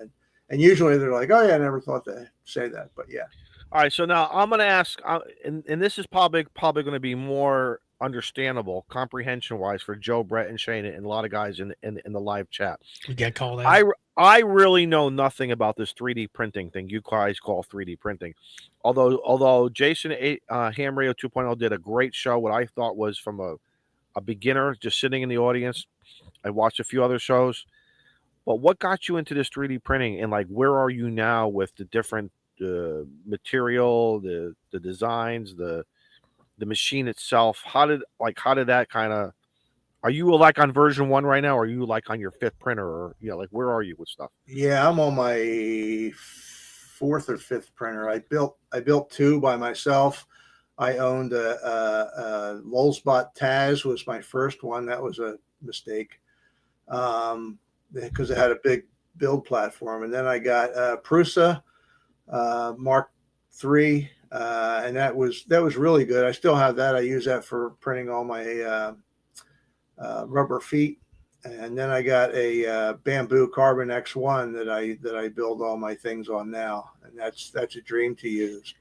And usually they're like, oh yeah, I never thought to say that, but yeah. All right, so now I'm going to ask, and this is probably going to be more understandable, comprehension-wise, for Joe, Brett, and Shane, and a lot of guys in the live chat. We get called out. I really know nothing about this 3D printing thing you guys call 3D printing. Although Jason Ham Radio 2.0 did a great show, what I thought was from a beginner just sitting in the audience. I watched a few other shows, but what got you into this 3D printing, and like where are you now with the different material, the designs, the machine itself? How did that kind of, are you like on version 1 right now, or are you like on your 5th printer, or like where are you with stuff? Yeah, I'm on my 4th or 5th printer. I built 2 by myself. I owned a Lulzbot Taz was my first one. That was a mistake, because it had a big build platform. And then I got Prusa Mark III, and that was really good. I still have that. I use that for printing all my rubber feet. And then I got a Bamboo Carbon X1 that I build all my things on now, and that's a dream to use.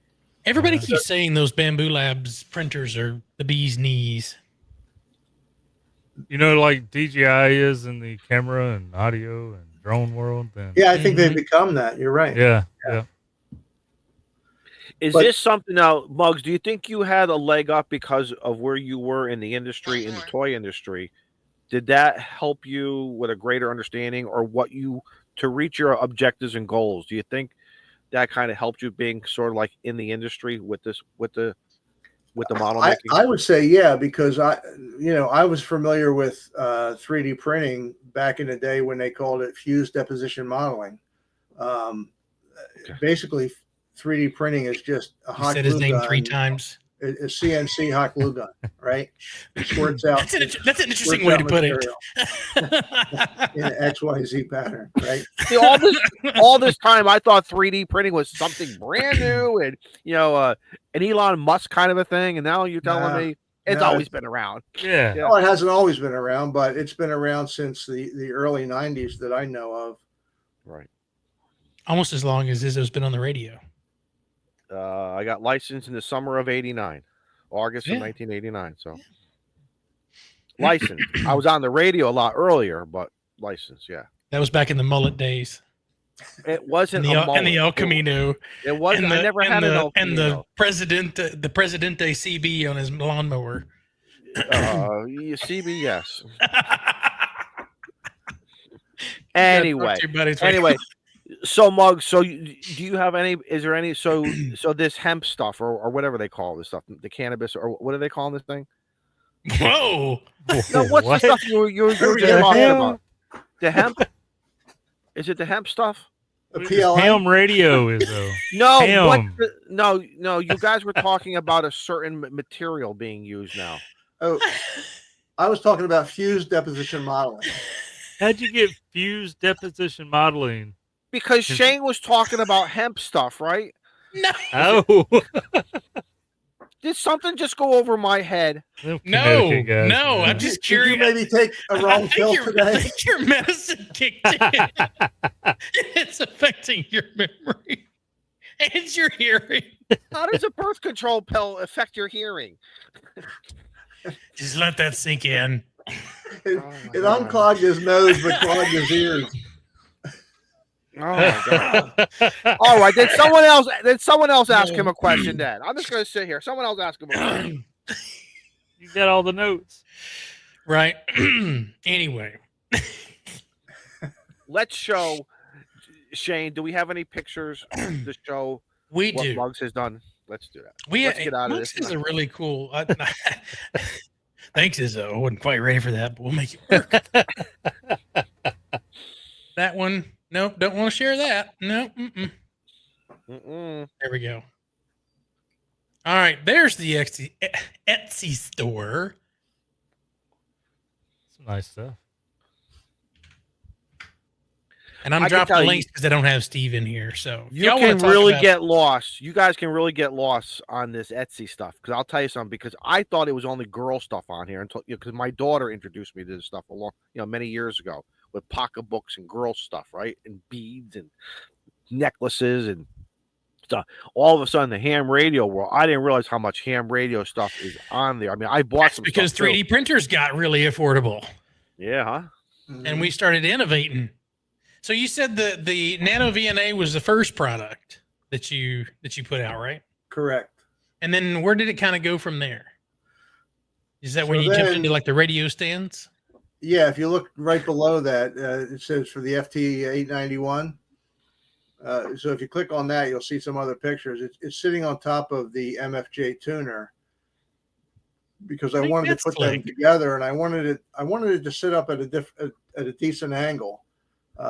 Everybody keeps saying those Bamboo Labs printers are the bee's knees. Like DJI is in the camera and audio and drone world. Then yeah, I think they've become that. You're right. Yeah. Is this something now, Muggs? Do you think you had a leg up because of where you were in the industry, in the toy industry? Did that help you with a greater understanding, or to reach your objectives and goals? Do you think that kind of helped you being sort of like in the industry with the model making? I would say yeah, because I was familiar with 3D printing back in the day when they called it fused deposition modeling. Basically, 3D printing is just a hot glue gun. You said his name 3 times. A CNC hot glue gun, right? It squirts out. That's an interesting way to put it. In an XYZ pattern, right? See, all this time, I thought 3D printing was something brand new, and an Elon Musk kind of a thing. And now you're telling me it's always been around. Yeah. No, it hasn't always been around, but it's been around since the early '90s that I know of. Right. Almost as long as Izzo's been on the radio. I got licensed in the summer of '89, August of 1989. So licensed. I was on the radio a lot earlier, but licensed, yeah. That was back in the mullet days. It wasn't and the El Camino. It wasn't. I never had an El Camino. And the Presidente CB on his lawnmower. CB, yes. Anyway. So Muggs, do you have any? Is there any? So this hemp stuff or whatever they call this stuff, the cannabis, or what are they calling this thing? Whoa! No, what's the stuff you're just talking about? The hemp? Is it the hemp stuff? The PLM? Ham radio is though. No, no. You guys were talking about a certain material being used now. Oh, I was talking about fused deposition modeling. How'd you get fused deposition modeling? Because Shane was talking about hemp stuff, right? No. Oh. Did something just go over my head? No. I'm just curious. Did you maybe take a wrong pill today? I think your medicine kicked in. It's affecting your memory and your hearing. How does a birth control pill affect your hearing? Just let that sink in. It unclogged his nose, but clogged his ears. Oh my God! All right, did someone else ask him a question? Then I'm just going to sit here. Someone else ask him a question. You got all the notes, right? Anyway, let's show Shane. Do we have any pictures to show what Muggs has done? Let's do that. Let's get out of this. This is a really cool. Thanks, Izzo. I wasn't quite ready for that, but we'll make it work. That one. Nope. Don't want to share that. Nope. Mm-mm. There we go. All right. There's the Etsy store. Some nice stuff. And I'm dropping the links because I don't have Steve in here. So you can really get lost. You guys can really get lost on this Etsy stuff. Because I'll tell you something. Because I thought it was only girl stuff on here until because my daughter introduced me to this stuff many years ago with pocketbooks and girl stuff, right? And beads and necklaces and stuff. All of a sudden, the ham radio world. I didn't realize how much ham radio stuff is on there. I mean, I bought some because stuff 3D printers got really affordable. Yeah, huh? And we started innovating. So you said the Nano VNA was the first product that you put out, right? Correct. And then where did it kind of go from there? Is that when you jumped into like the radio stands? Yeah, if you look right below that, it says for the FT891. So if you click on that, you'll see some other pictures. It's sitting on top of the MFJ tuner because I wanted to put them together, and I wanted it to sit up at a decent angle.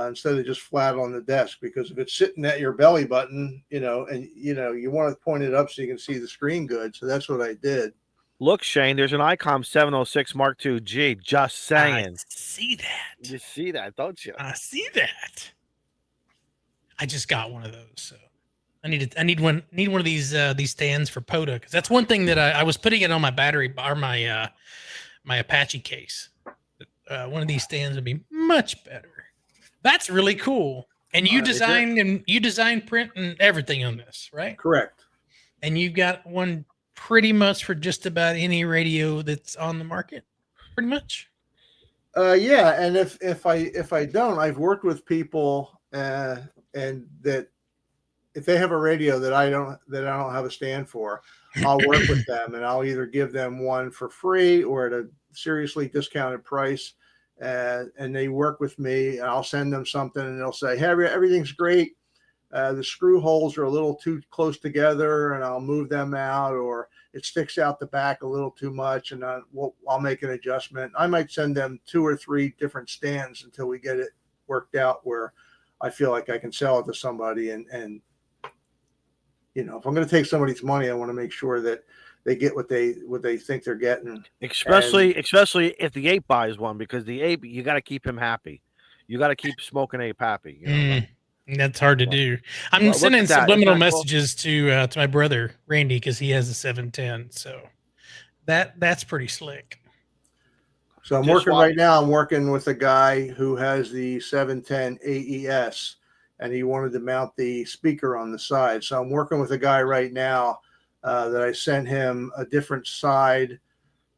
Instead of just flat on the desk, because if it's sitting at your belly button, you want to point it up so you can see the screen good. So that's what I did. Look, Shane, there's an ICOM 706 Mark II G. Just saying. I see that. You see that, don't you? I see that. I just got one of those, so I need one of these stands for POTA, because that's one thing that I was putting it on my battery or my Apache case. One of these stands would be much better. That's really cool. And you design print and everything on this, right? Correct. And you've got one pretty much for just about any radio that's on the market, pretty much. Yeah, and if I don't, I've worked with people and that if they have a radio that I don't have a stand for, I'll work with them and I'll either give them one for free or at a seriously discounted price. And they work with me, and I'll send them something, and they'll say, "Hey, everything's great. The screw holes are a little too close together, and I'll move them out, or it sticks out the back a little too much, and I'll make an adjustment." I might send them 2 or 3 different stands until we get it worked out where I feel like I can sell it to somebody. And if I'm going to take somebody's money, I want to make sure that they get what they think they're getting. Especially if the ape buys one, because the ape, you got to keep him happy. You got to keep Smoking Ape happy. That's hard to do. I'm sending subliminal messages to my brother Randy because he has a 710. So that's pretty slick. So I'm working with a guy who has the 710 AES, and he wanted to mount the speaker on the side. So I'm working with a guy right now that I sent him a different side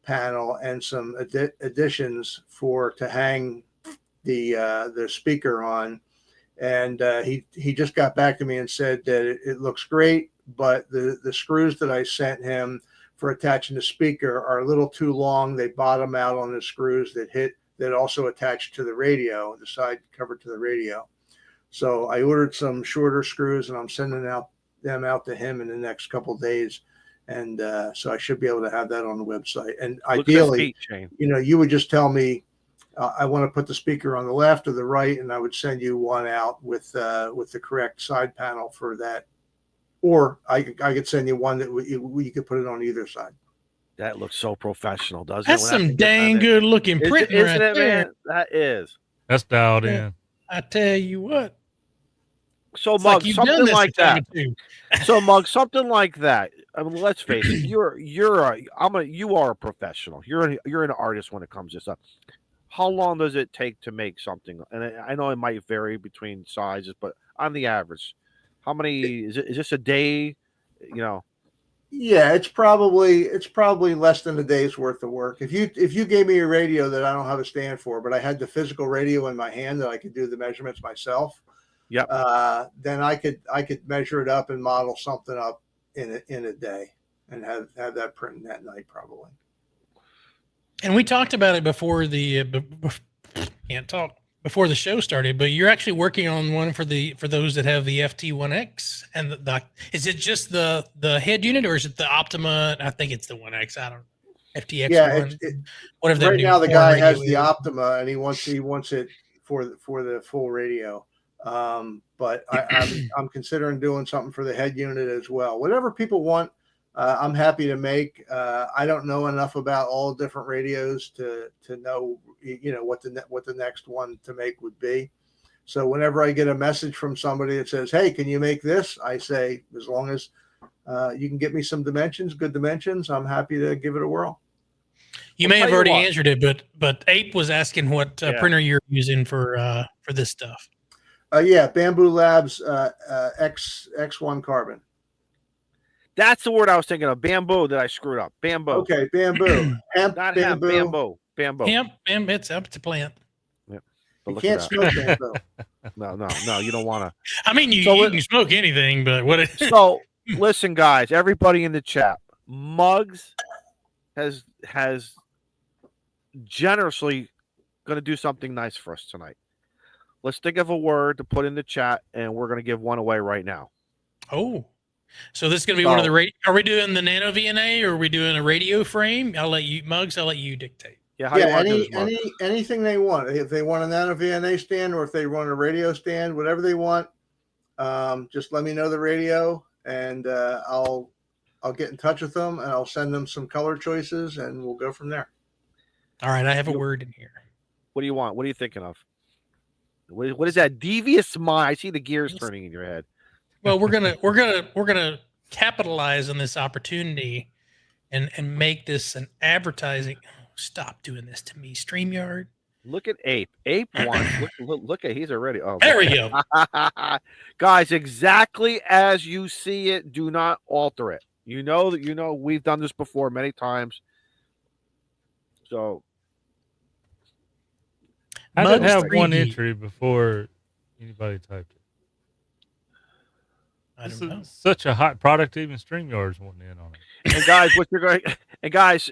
panel and some additions to hang the speaker on. And he just got back to me and said that it looks great, but the screws that I sent him for attaching the speaker are a little too long. They bottom out on the screws that also attach to the radio, the side cover to the radio. So I ordered some shorter screws, and I'm sending them out to him in the next couple of days. And so I should be able to have that on the website. And ideally, you would just tell me, I want to put the speaker on the left or the right, and I would send you one out with the correct side panel for that. Or I could send you one that you could put it on either side. That looks so professional, doesn't it? That's some dang good looking print right there. Man? That is. That's dialed in. I tell you what. So, Mug, something like that. So, Mug, something like that. I mean, let's face it. You are a professional. You're an artist when it comes to stuff. How long does it take to make something? And I know it might vary between sizes, but on the average, how many is this a day? Yeah, it's probably less than a day's worth of work. If you gave me a radio that I don't have a stand for, but I had the physical radio in my hand that I could do the measurements myself, then I could measure it up and model something up in a day and have that printing that night probably. And we talked about it before before the show started, but you're actually working on one for those that have the FT1X. And is it just the head unit, or is it the Optima? I think it's the 1X. I don't know. FTX. Yeah, whatever. Right now, the guy has the Optima, and he wants it for the full radio. But I'm considering doing something for the head unit as well. Whatever people want, I'm happy to make. I don't know enough about all different radios to know, what the next one to make would be. So whenever I get a message from somebody that says, "Hey, can you make this?" I say, as long as you can get me some dimensions, good dimensions, I'm happy to give it a whirl. You may have already answered it, but Ape was asking what printer you're using for this stuff. Yeah, Bamboo Labs X1 Carbon. That's the word I was thinking of. Bamboo that I screwed up. Bamboo. Okay, bamboo. Hemp, Not bamboo. hemp, bamboo. Hemp, it's a plant. Yep. You can't smoke bamboo. No, you don't want to. I mean, you can smoke anything, but what? So listen, guys, everybody in the chat, Muggs has generously going to do something nice for us tonight. Let's think of a word to put in the chat, and we're going to give one away right now. Oh, so this is going to be one of the Are we doing the Nano VNA, or are we doing a radio frame? I'll let you, Muggs. I'll let you dictate. Yeah, anything they want. If they want a Nano VNA stand, or if they want a radio stand, whatever they want, just let me know the radio, and I'll get in touch with them, and I'll send them some color choices, and we'll go from there. All right, I have a word in here. What do you want? What are you thinking of? What is that devious mind? I see the gears turning in your head. Well, we're gonna capitalize on this opportunity and make this an advertising. Stop doing this to me, StreamYard. Look at Ape. Ape wants. look at he's already. Oh, there we go. Guys, exactly as you see it. Do not alter it. You know we've done this before many times. So I did have one entry before anybody typed it. I don't know. Such a hot product, even StreamYard's wanting in on it. And guys, what you're going and guys,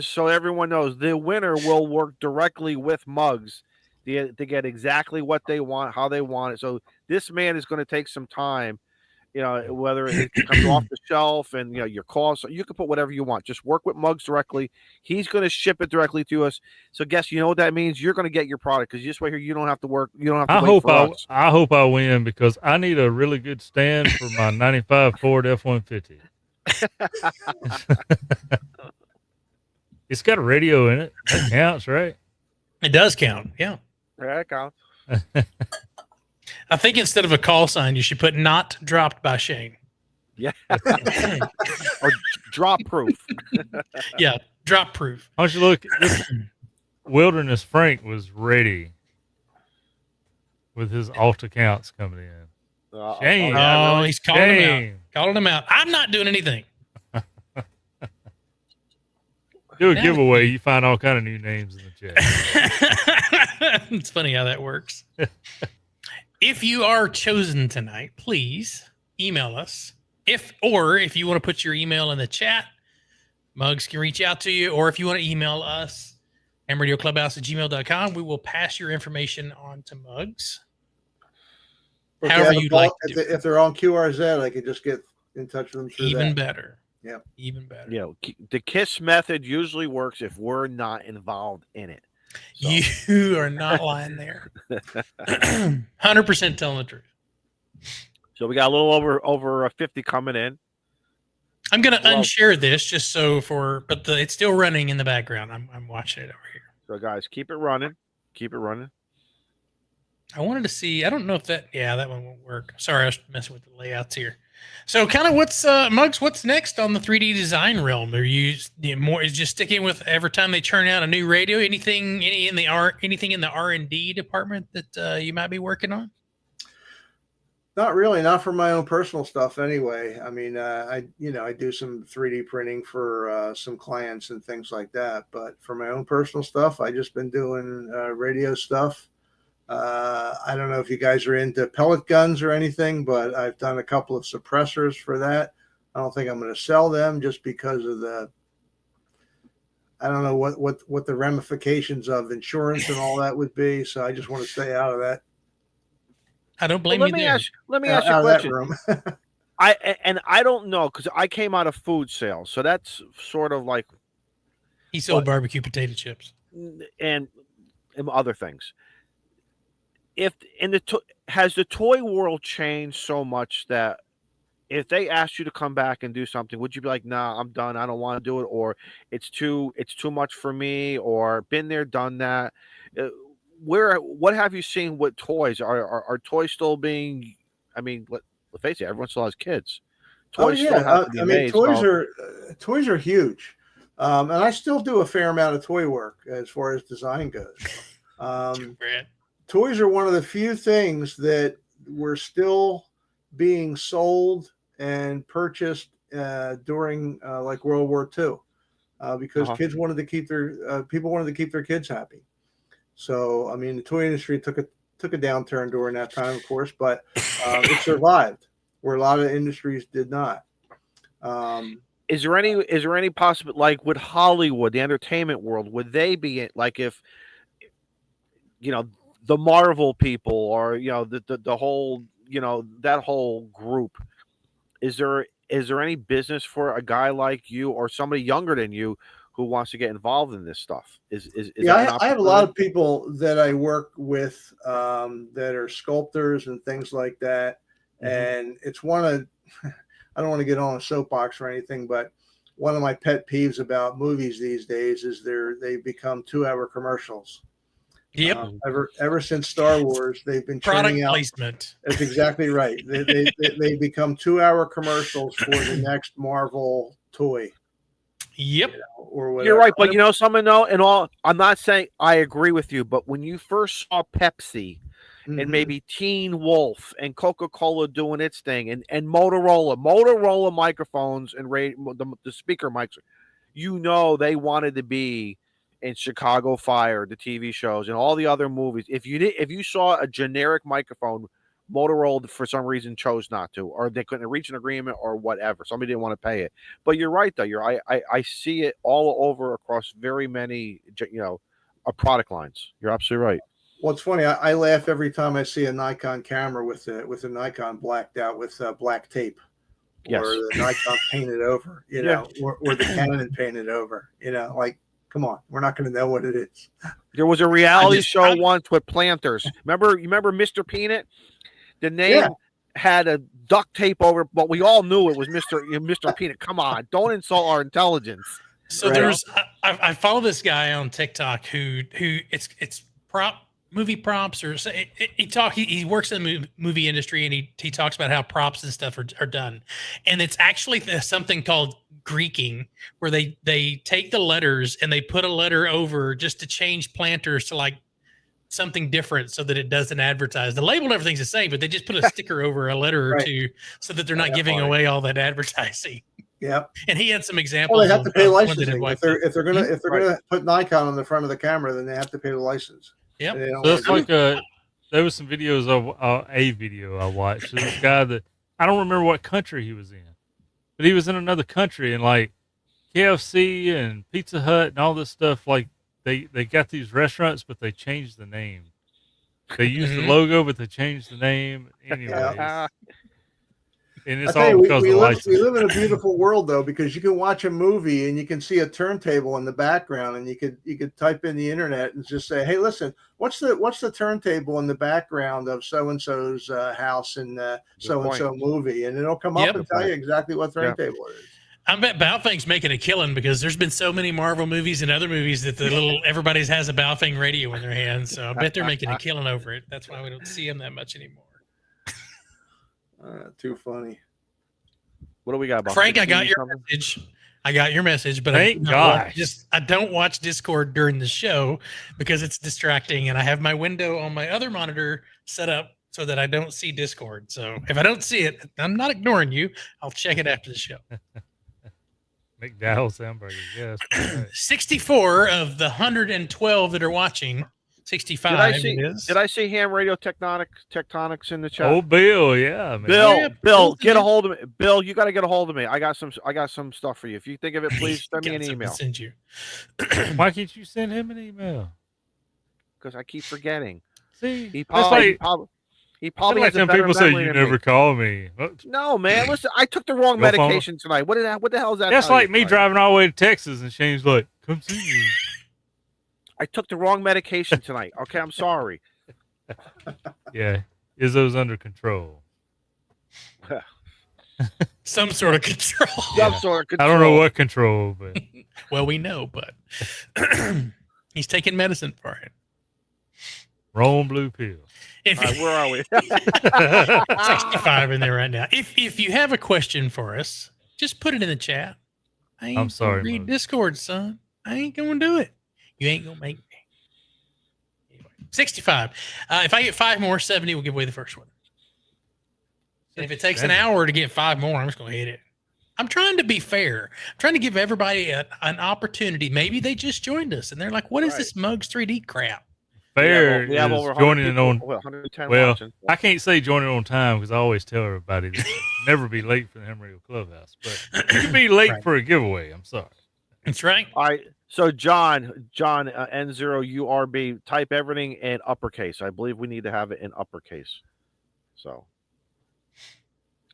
so everyone knows, the winner will work directly with Muggs to get exactly what they want, how they want it. So this man is going to take some time, whether it comes off the shelf and your cost, so you can put whatever you want. Just work with Muggs directly. He's going to ship it directly to us. So guess you know what that means? You're going to get your product because just right here, you don't have to work. You don't have to wait for us. I hope I win because I need a really good stand for my 95 Ford F-150. It's got a radio in it. That counts, right? It does count. Yeah. Yeah, it counts. I think instead of a call sign, you should put "not dropped by Shane." Yeah. Or drop proof. Yeah, drop proof. Why don't you look? This Wilderness Frank was ready with his alt accounts coming in. Shane. Oh, he's calling him out. Calling him out. I'm not doing anything. Do a giveaway. You find all kind of new names in the chat. It's funny how that works. If you are chosen tonight, please email us. If you want to put your email in the chat, Muggs can reach out to you. Or if you want to email us, hamradioclubhouse@gmail.com, we will pass your information on to Muggs. However you'd like to. If they're on QRZ, I could just get in touch with them through Even better. Yeah. Even better. Yeah. The KISS method usually works if we're not involved in it. So. You are not lying there. 100% telling the truth. So we got a little over 50 coming in. I'm going to unshare this just so but it's still running in the background. I'm watching it over here. So guys, keep it running. Keep it running. I wanted to see, I don't know if that one won't work. Sorry, I was messing with the layouts here. So kind of Muggs, what's next on the 3D design realm? Are you more is just sticking with every time they churn out a new radio? Anything in the R&D department that you might be working on? Not really, not for my own personal stuff anyway. I mean, I do some 3D printing for some clients and things like that. But for my own personal stuff, I just been doing radio stuff. I don't know if you guys are into pellet guns or anything, but I've done a couple of suppressors for that. I don't think I'm going to sell them just because of I don't know what the ramifications of insurance and all that would be. So I just want to stay out of that. I don't blame you there. Let me ask you a question. I don't know because I came out of food sales, so that's sort of like he sold barbecue potato chips and other things. has the toy world changed so much that if they asked you to come back and do something, would you be like, nah, I'm done, I don't want to do it, or it's too much for me, or been there, done that? What have you seen with toys? Are toys still being? I mean, let's face it, everyone still has kids. Toys still have to be made. Toys are huge, and I still do a fair amount of toy work as far as design goes. Toys are one of the few things that were still being sold and purchased during like World War II, because kids wanted to keep people wanted to keep their kids happy. So I mean, the toy industry took a downturn during that time, of course, but it survived where a lot of industries did not. Is there any possible, like with Hollywood, the entertainment world, would they be like, if the Marvel people, or the whole that whole group, is there any business for a guy like you or somebody younger than you who wants to get involved in this stuff? I have a lot of people that I work with that are sculptors and things like that. And it's I don't want to get on a soapbox or anything, but one of my pet peeves about movies these days is they become 2-hour commercials. Yep. Ever since Star Wars, they've been product out placement. That's exactly right. They become 2-hour commercials for the next Marvel toy. Yep. Or whatever. You're right, but something though, and all, I'm not saying I agree with you, but when you first saw Pepsi and maybe Teen Wolf and Coca-Cola doing its thing, and Motorola microphones and the speaker mics, they wanted to be in Chicago Fire, the TV shows, and all the other movies. If you saw a generic microphone, Motorola for some reason chose not to, or they couldn't reach an agreement, or whatever. Somebody didn't want to pay it. But you're right, though. I see it all over across very many product lines. You're absolutely right. Well, it's funny. I laugh every time I see a Nikon camera with a Nikon blacked out with black tape, or the Nikon painted over, or the Canon painted over. Like, come on, we're not going to know what it is. There was a reality show once with planters. Remember Mr. Peanut? The name had a duct tape over, but we all knew it was Mr. Peanut. Come on, don't insult our intelligence. So I follow this guy on TikTok who it's movie props, or he works in the movie industry, and he talks about how props and stuff are done, and it's actually something called Greeking, where they take the letters and they put a letter over just to change planters to like something different so that it doesn't advertise. The label and everything's the same, but they just put a sticker over a letter or two so that they're not giving away all that advertising. Yep. And he had some examples. Well, they have to pay licensing. If they're gonna put Nikon on the front of the camera, then they have to pay the license. Yep. So it's like there was some videos of a video I watched. This guy that I don't remember what country he was in, but he was in another country, and like KFC and Pizza Hut and all this stuff, like they got these restaurants, but they changed the name. They used the logo, but they changed the name anyways. And it's all because of the license. We live in a beautiful world, though, because you can watch a movie and you can see a turntable in the background, and you could type in the internet and just say, "Hey, listen, what's the turntable in the background of so and so's house in so and so movie?" And it'll come up and tell you exactly what turntable it is. I bet Baofeng's making a killing, because there's been so many Marvel movies and other movies that everybody has a Baofeng radio in their hands. So I bet they're making a killing over it. That's why we don't see them that much anymore. Too funny. What do we got, Frank? I got your message, but I don't watch Discord during the show because it's distracting, and I have my window on my other monitor set up so that I don't see Discord. So if I don't see it, I'm not ignoring you. I'll check it after the show. McDowell's hamburgers, yes. 64 of the 112 that are watching. 65. Did I see Ham Radio Tectonics in the chat? Oh, Bill, yeah, man. Bill, get a hold of me. Bill, you got to get a hold of me. I got some stuff for you. If you think of it, please send me an email. Send you. Why can't you send him an email? Because I keep forgetting. See, he probably has a better people say you never call me. No, man. Listen, I took the wrong medication tonight. What the hell is that? That's like me driving all the way to Texas, and Shane's like, "Come see me." I took the wrong medication tonight. Okay, I'm sorry. Yeah, Izzo's under control. Some sort of control. Some Yeah. sort of I control. don't know what control, but Well, we know, but he's taking medicine for it. wrong blue pill. If All right, where are we? 65 in there right now. If you have a question for us, just put it in the chat. I ain't I'm sorry, gonna read Moses. Discord, son. I ain't gonna do it. You ain't gonna make me. Anyway, 65. If I get 5 more, 70 will give away the first one. And if it takes an hour to get 5 more, I'm just gonna hit it. I'm trying to be fair. I'm trying to give everybody an opportunity. Maybe they just joined us and they're like, "What is this Mugs 3D crap?" Fair we have is over 100 joining people, on. 110 Well, watching. I can't say joining on time because I always tell everybody that never be late for the Ham Radio Clubhouse. But you can be late for a giveaway. I'm sorry. That's right. All right. So John, N0URB, type everything in uppercase. I believe we need to have it in uppercase. So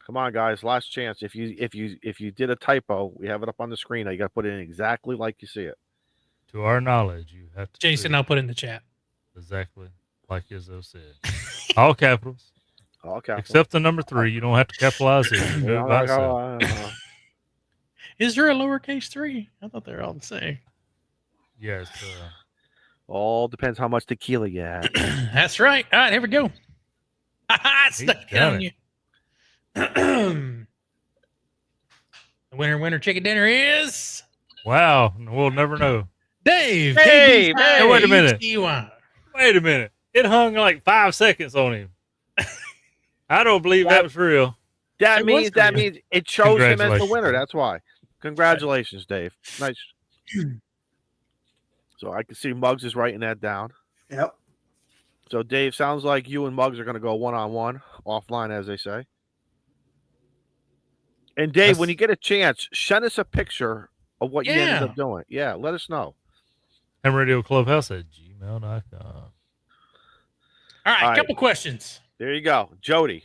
come on, guys, last chance. If you did a typo, we have it up on the screen. Now you got to put it in exactly like you see it. To our knowledge, you have to. Jason, I'll put it in the chat. Exactly like Izzo said. All capitals. All capitals. Except the number 3. You don't have to capitalize it. You do it by itself. Is there a lowercase 3? I thought they were all the same. Yes. All depends how much tequila you have. That's right. All right, here we go. Stuck it on you. The winner chicken dinner is Wow. We'll never know. Dave. Dave, hey, wait a minute. HDY. Wait a minute. It hung like 5 seconds on him. I don't believe that was real. That means it chose him as the winner. That's why. Congratulations, Dave. Nice. So I can see Muggs is writing that down. Yep. So Dave, sounds like you and Muggs are going to go one-on-one, offline, as they say. And Dave, when you get a chance, send us a picture of what you ended up doing. Yeah, let us know. hamradioclubhouse@gmail.com. All right, couple questions. There you go. Jody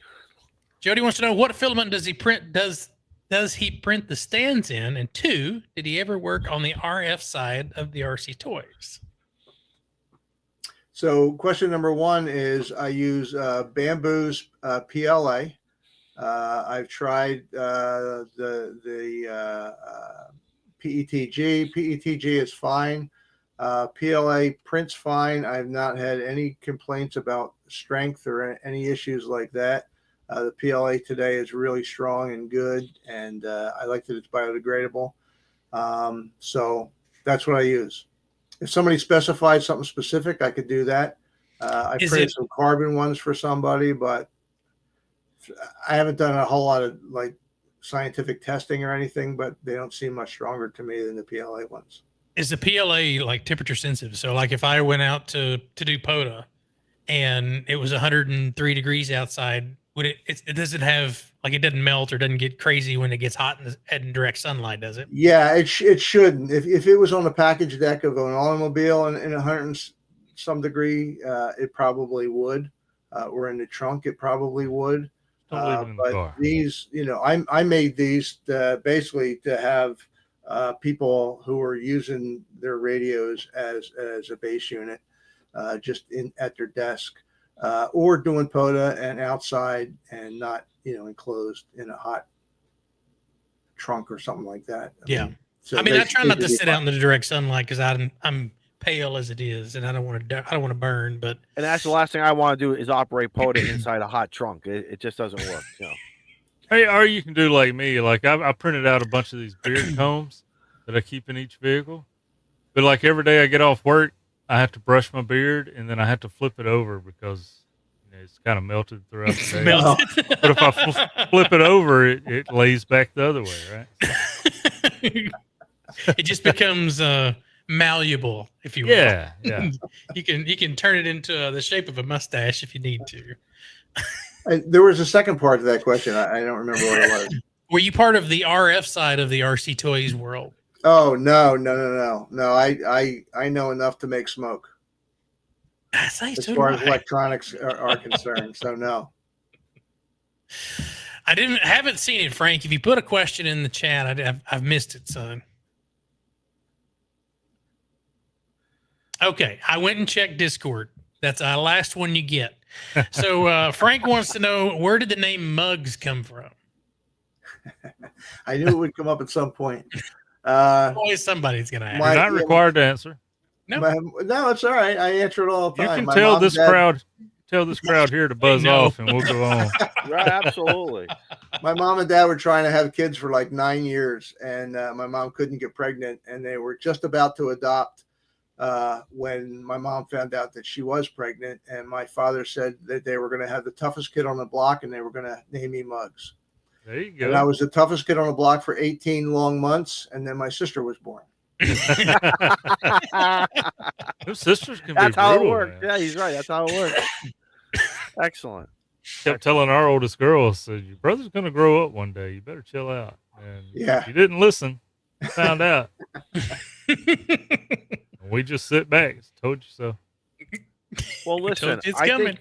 wants to know, what filament does he print? Does he print the stands in? And 2, did he ever work on the RF side of the RC toys? So question number 1 is, I use Bamboo's PLA. I've tried the PETG. PETG is fine. PLA prints fine. I've not had any complaints about strength or any issues like that. The PLA today is really strong and good, and I like that it's biodegradable. So that's what I use. If somebody specifies something specific, I could do that. I printed some carbon ones for somebody, but I haven't done a whole lot of like scientific testing or anything, but they don't seem much stronger to me than the PLA ones. Is the PLA like temperature sensitive? So like if I went out to do POTA and it was 103 degrees outside, would it doesn't have, like, it doesn't melt or doesn't get crazy when it gets hot in direct sunlight, does it? Yeah, it shouldn't. If it was on the package deck of an automobile and in 100 and some degree, it probably would. Or in the trunk, it probably would. But these, I made these basically to have people who are using their radios as a base unit, just at their desk, or doing POTA and outside and not, enclosed in a hot trunk or something like that. I try not to sit out in the direct sunlight because I'm pale as it is, and I don't want to burn. But and that's the last thing I want to do is operate POTA inside a hot trunk. It just doesn't work. Hey, or you can do like me. Like I printed out a bunch of these beard combs that I keep in each vehicle. But like every day I get off work, I have to brush my beard, and then I have to flip it over because it's kind of melted throughout the day. But if I flip it over, it lays back the other way, right? It just becomes malleable, if you will. Yeah. You can turn it into the shape of a mustache if you need to. There was a second part to that question. I don't remember what it was. Were you part of the RF side of the RC Toys world? Oh, no. I know enough to make smoke. As far as electronics are concerned. So no. I haven't seen it, Frank. If you put a question in the chat, I've missed it, son. Okay, I went and checked Discord. That's the last one you get. So Frank wants to know, where did the name Muggs come from? I knew it would come up at some point. Always somebody's gonna ask. You're not required to answer. No. No, it's all right. I answer it all the You time. can My tell mom, this dad- crowd here to buzz know. off, and we'll go on. Right, absolutely. My mom and dad were trying to have kids for like 9 years, and my mom couldn't get pregnant, and they were just about to adopt when my mom found out that she was pregnant, and my father said that they were going to have the toughest kid on the block, and they were going to name me Muggs. There you And I go. was the toughest kid on the block for 18 long months, and then my sister was born. Those sisters can That's be how it brutal, worked. man. Yeah, he's right. That's how it works. Excellent. Kept telling our oldest girl, said, your brother's going to grow up one day. You better chill out. And Yeah. she didn't listen. Found out. We just sit back. Told you so. Well, listen, Told you it's coming.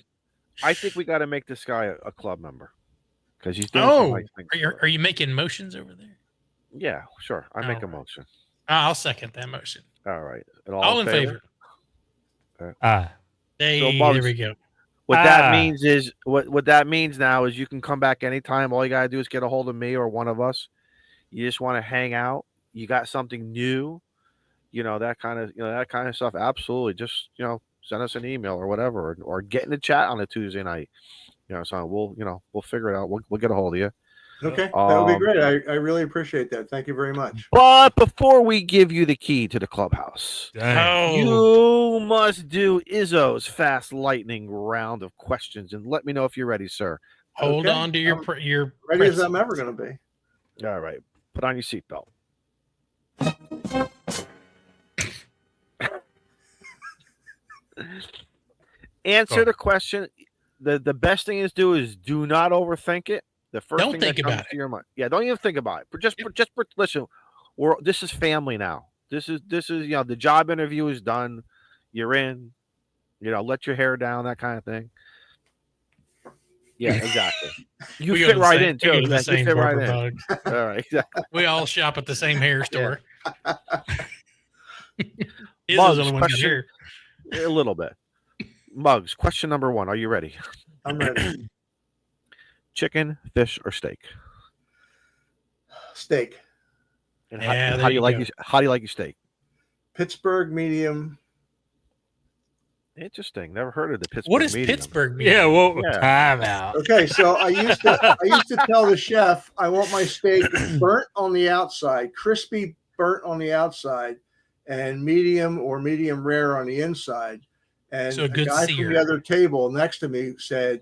I think we got to make this guy a club member because he's doing some Oh, nice things. are you making motions over there? Yeah, sure. I make a All right. motion. I'll second that motion. All right. And All in favor. Aye. Hey, So, there Muggs, we go. What that means is what that means now is you can come back anytime. All you gotta do is get a hold of me or one of us. You just want to hang out. You got something new, that kind of stuff. Absolutely. Just send us an email or whatever, or get in the chat on a Tuesday night. So we'll figure it out. We'll get a hold of you. Okay, that would be great. I really appreciate that. Thank you very much. But before we give you the key to the clubhouse, Dang. you must do Izzo's fast lightning round of questions and let me know if you're ready, sir. Hold Okay. on to your Ready as I'm ever going to be. All right. Put on your seatbelt. Answer the question. The best thing is do not overthink it. The first Don't thing think that comes about to your mind. Yeah, don't even think about it. Just listen. This is family now. This is the job interview is done. You're in. Let your hair down, that kind of thing. Yeah, exactly. You We go fit to the right same- in too. we go to the Yeah, you same fit right barber in. Muggs. All right, exactly. We all shop at the same hair store. Izzo's Muggs, the only one got question- hair. A little bit. Muggs, question number 1. Are you ready? I'm ready. Chicken, fish, or steak? Steak. And Yeah, how there do you you like go. your steak? Pittsburgh medium. Interesting. Never heard of the Pittsburgh What is medium. Pittsburgh mean? Yeah, well, Yeah. time out. Okay, so I used to tell the chef I want my steak burnt on the outside, crispy burnt on the outside, and medium or medium rare on the inside. And So a good guy sear. from the other table next to me said,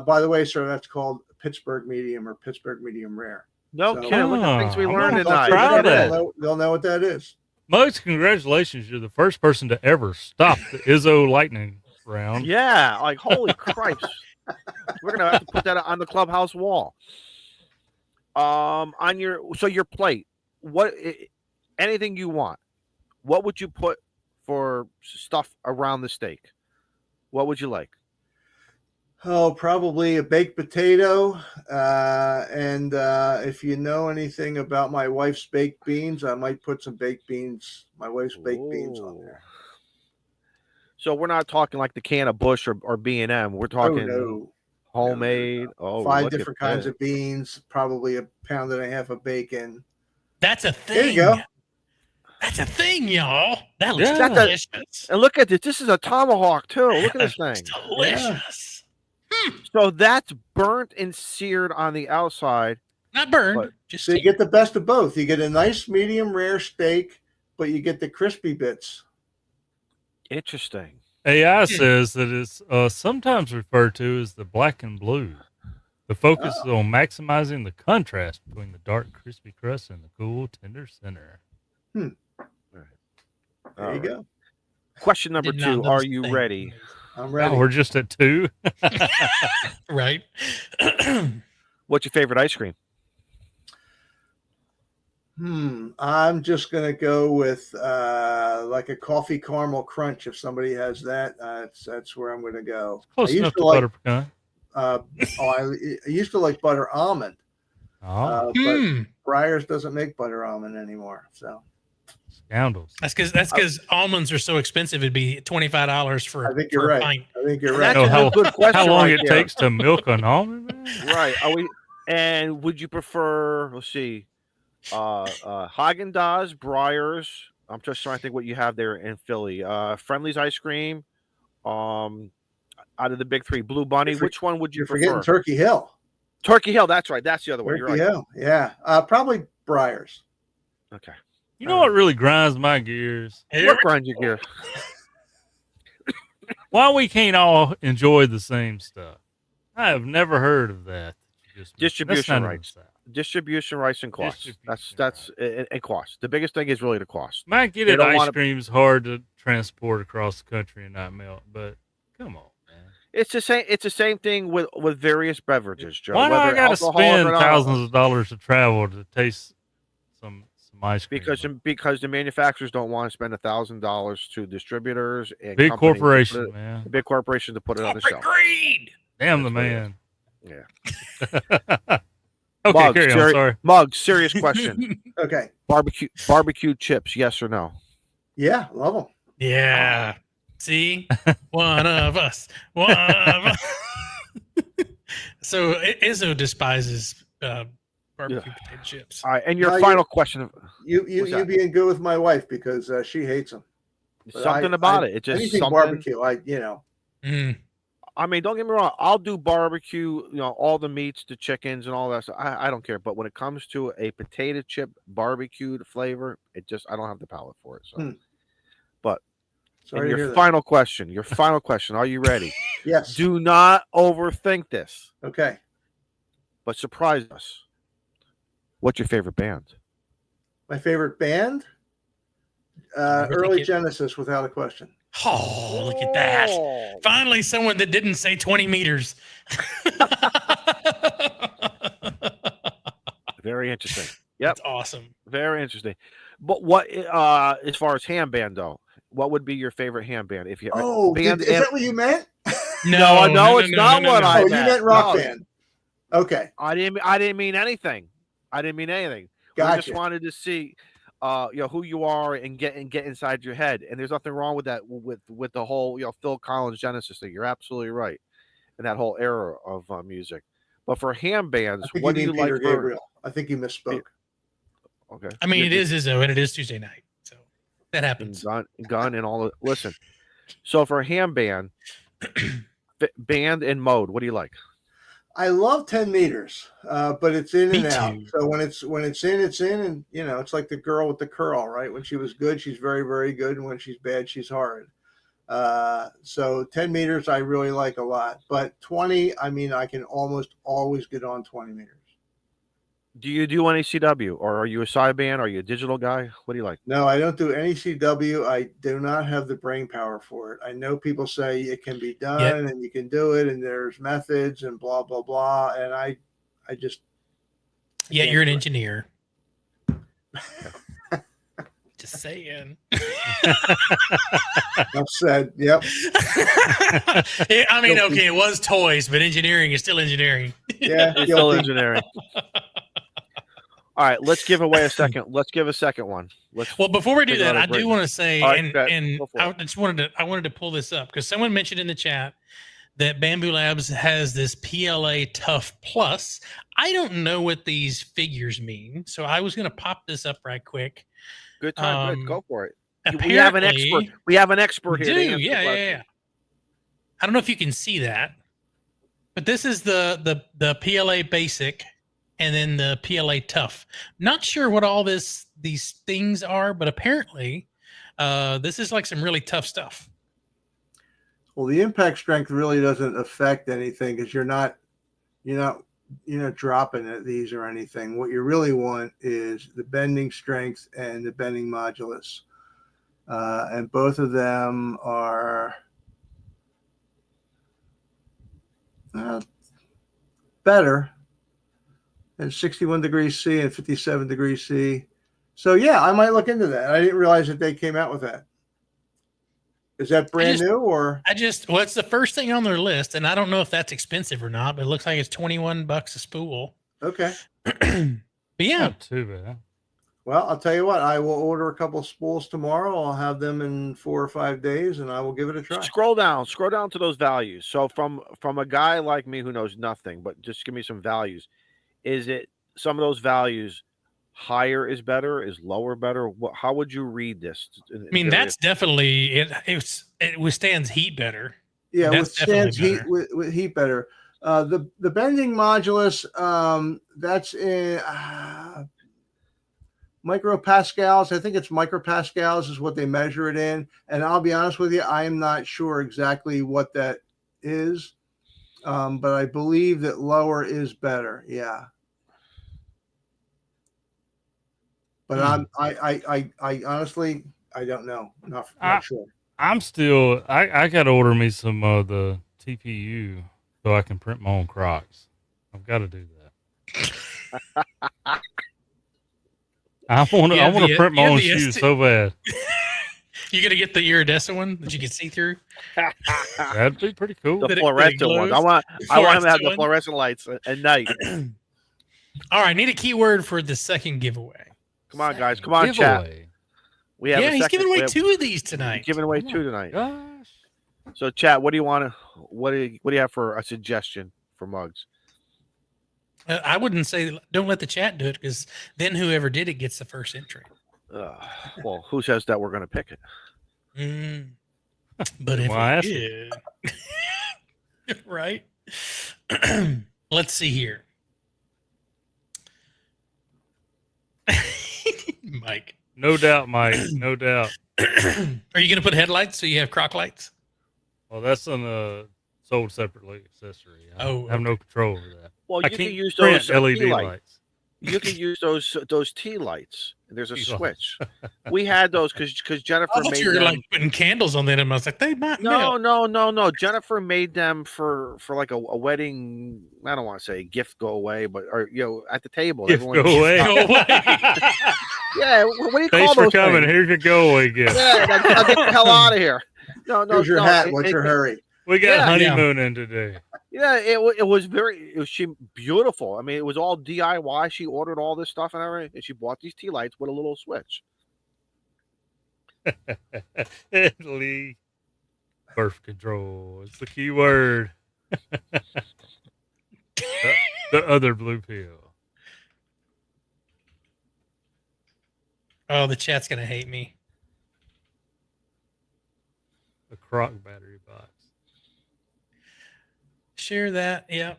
by the way, sir, that's called Pittsburgh medium or Pittsburgh medium rare. No So- kidding. Look at the things we Oh, I'm learned gonna tonight. try Look at that. that. They'll know what that is. Muggs, congratulations. You're the first person to ever stop the Izzo lightning round. Yeah, like holy cripes. We're gonna have to put that on the clubhouse wall. On your plate, anything you want. What would you put for stuff around the steak? What would you like? Oh, probably a baked potato. And if you know anything about my wife's baked beans, I might put some baked beans, my wife's baked beans on there. So we're not talking like the can of Bush or B&M. We're talking no. homemade. Oh, 5 look at different kinds that. of beans, probably a pound and a half of bacon. That's a thing. There you go. That's a thing, y'all. That looks Yeah. delicious. And look at this. This is a tomahawk too. Look at this That looks thing. delicious. So that's burnt and seared on the outside. Not burned. But- Just So you get the best of both. You get a nice medium rare steak, but you get the crispy bits. Interesting. AI says that it's sometimes referred to as the black and blue. The focus is on maximizing the contrast between the dark, crispy crust and the cool, tender center. There All you right. go. Question number Did not 2. know Are this you thing. ready? I'm Oh, ready. we're just at 2. right. What's your favorite ice cream? I'm just gonna go with like a coffee caramel crunch. If somebody has that, that's where I'm gonna go. Close I used enough to to like butter pecan. I used to like butter almond, Oh, but Breyers doesn't make butter almond anymore. So Scoundrels. That's because almonds are so expensive. It'd be $25 for. I think for you're a right. pint. I think you're And right. that's know a good question. How long right it there. takes to milk an almond? Man? Right. Are we? And would you prefer? Let's see. Haagen-Dazs, Breyers. I'm just trying to think what you have there in Philly. Friendly's ice cream. Out of the big three, Blue Bunny. Which one would you You're prefer? forgetting Turkey Hill. Turkey Hill. That's right. That's the other one. You're Turkey right. Hill. Yeah. Probably Breyers. Okay. You know what really grinds my gears? What grinds your gear? Why we can't all enjoy the same stuff? I have never heard of that. Distribution That's not rights. in the South. Distribution rights and cost. That's and cost. The biggest thing is really the cost. Might get They it. don't Ice wanna- cream's hard to transport across the country and not melt, but come on, man. It's the same. It's the same thing with various beverages, Joe. Why do I whether got to alcoholic spend or not. thousands of dollars to travel to taste some ice cream? Because the manufacturers don't want to spend $1,000 to distributors and big companies to corporation, put it- man. the big corporation to put it on the shelf. Greed. Damn the That's what man. Yeah. Okay, Mug, carry on. Sorry. Mug, serious question. Okay. Barbecue chips, yes or no? Yeah. Love them. Yeah. See, one of us. One of us. So Izzo despises barbecue potato chips. All right, and your No, final question. You What's that? being good with my wife because she hates them. Something about it. It's just anything something. barbecue. Mm. I mean, don't get me wrong. I'll do barbecue, all the meats, the chickens, and all that stuff. I don't care. But when it comes to a potato chip barbecued flavor, I don't have the palate for it. So, but Sorry to hear your that. final question. Your final question. Are you ready? Yes. Do not overthink this, Okay. but surprise us. What's your favorite band? My favorite band? Early Genesis, without a question. Oh, look at that. Oh. Finally, someone that didn't say 20 meters. Very interesting. Yep. That's awesome. Very interesting. But what, as far as ham band though, what would be your favorite ham band? If you Is that what you meant? No, it's not what I Oh, you meant. meant rock No. band. Okay. I didn't mean anything. I Gotcha. just wanted to see, who you are and get inside your head. And there's nothing wrong with that. With the whole, Phil Collins Genesis thing. You're absolutely right. And that whole era of music. But for ham bands, what do you like? Peter Gabriel. I think you misspoke. Okay. I mean, it is Izzo, and it is Tuesday night. So that happens. Gun and all the listen. So for ham band, band and mode, what do you like? I love 10 meters, but it's in Me and out. too. So when it's in, it's in, and it's like the girl with the curl, right? When she was good, she's very, very good, and when she's bad, she's horrid. So 10 meters, I really like a lot, but 20, I mean, I can almost always get on 20 meters. Do you do any CW, or are you a sideband? Are you a digital guy? What do you like? No, I don't do any CW. I do not have the brain power for it. I know people say it can be done and you can do it, and there's methods and blah, blah, blah. And I just. Yeah, you're an engineer. Just saying. Enough said. Yep. I mean, okay, it was toys, but engineering is still engineering. Yeah. It's still guilty. engineering. All right, let's give away a second. Let's give a second one. Well, before we do take that, another I do break. want to say, All right, and go for it. I wanted to pull this up because someone mentioned in the chat that Bamboo Labs has this PLA Tough Plus. I don't know what these figures mean, so I was going to pop this up right quick. Good time. Good. Go for it. Apparently, We have an expert. We have an expert here. to answer the Yeah. question. I don't know if you can see that, but this is the PLA Basic, and then the PLA Tough. Not sure what all these things are, but apparently, this is like some really tough stuff. Well, the impact strength really doesn't affect anything because you're not dropping at these or anything. What you really want is the bending strength and the bending modulus. And both of them are better at 61 degrees C and 57 degrees C. So yeah, I might look into that. I didn't realize that they came out with that. Is that brand new or? Well, it's the first thing on their list, and I don't know if that's expensive or not, but it looks like it's $21 a spool. Okay. But yeah, Not too bad. Well, I'll tell you what. I will order a couple spools tomorrow. I'll have them in 4 or 5 days, and I will give it a try. Scroll down to those values. So from a guy like me who knows nothing, but just give me some values. Is it some of those values higher is better? Is lower better? How would you read this? I mean, that's definitely it withstands heat better. Yeah, that's withstands definitely heat better. with heat better. The bending modulus, that's in micropascals. I think it's micropascals is what they measure it in. And I'll be honest with you, I am not sure exactly what that is, but I believe that lower is better. Yeah. But I honestly, I don't know. Not sure. I'm still. I got to order me some of the TPU so I can print my own Crocs. I've got to do that. I want to print my own shoes so bad. You gonna get the iridescent one that you can see through? That'd be pretty cool. The fluorescent ones. I want him to have the fluorescent lights at night. All right, need a keyword for the second giveaway. Come on, guys. Come on, chat. We have he's giving away 2 of these tonight. He's giving away 2 tonight. Gosh. So, chat, what do you want to? What do you have for a suggestion for mugs? I wouldn't say don't let the chat do it, because then whoever did it gets the first entry. Well, who says that we're going to pick it? But if we did, right? Let's see here. Mike. No doubt, Mike. No doubt. Are you going to put headlights so you have croc lights? Oh, Well, that's sold separately accessory. I have no control over that. Well, you can use those LED lights. You can use those tea lights. There's a switch. We had those because Jennifer made you were them. like putting candles on them. I was like, they might melt. No. Jennifer made them for like a wedding. I don't want to say gift go away, but at the table. Gift go away. Yeah. What do you Thanks call those for coming. things? Here's your go away gift. Yeah, I'll get the hell out of here. No. Here's your hat. What's your hurry? We got honeymooning today. Yeah, it was beautiful. I mean, it was all DIY. She ordered all this stuff and everything, and she bought these tea lights with a little switch. Lee, birth control. It's the key word. the other blue pill. Oh, the chat's gonna hate me. The Croc battery box. Share that. Yeah.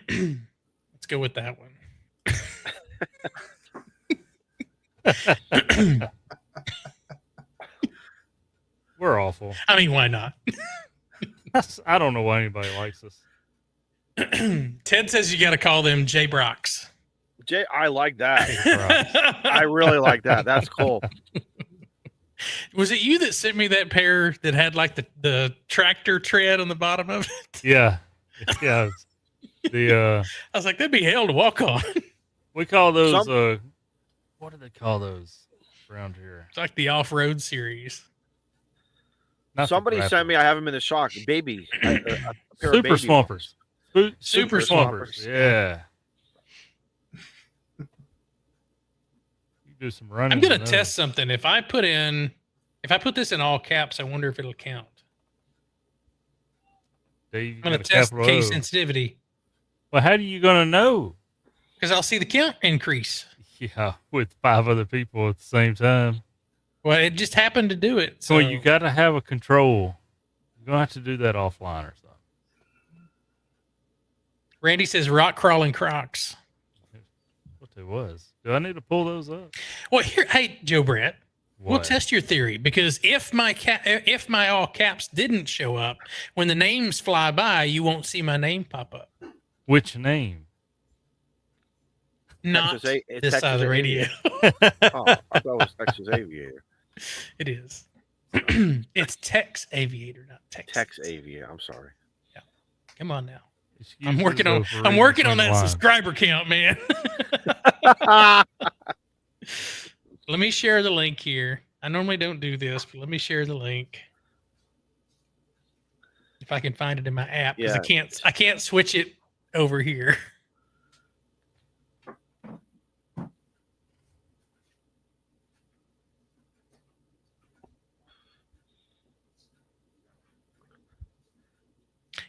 Let's go with that one. We're awful. I mean, why not? I don't know why anybody likes us. Ted says you got to call them J Brocks. I like that. I really like that. That's cool. Was it you that sent me that pair that had like the tractor tread on the bottom of it? Yeah. Yeah. I was like, that'd be hell to walk on. We call those what do they call those around here? It's like the off-road series. Somebody sent me, I have them in the shock. Baby. A pair Super of baby Swampers. Super Swampers. Yeah. You do some running. I'm gonna test something. If I put this in all caps, I wonder if it'll count. I'm gonna test case sensitivity. Well, how are you gonna know? Because I'll see the count increase. Yeah, with 5 other people at the same time. Well, it just happened to do it. So you got to have a control. You're gonna have to do that offline or something. Randy says rock crawling Crocs. What it was? Do I need to pull those up? Well, here, hey Joe Brett, what? We'll test your theory, because if my all caps didn't show up, when the names fly by, you won't see my name pop up. Which name? Not this side of the radio. Oh, I thought it was Texas Aviator. It is. It's Tex Aviator, not Texas. Tex Aviator. I'm sorry. Yeah. Come on now. I'm working on that subscriber count, man. Let me share the link here. I normally don't do this, but let me share the link. If I can find it in my app, because I can't switch it over here.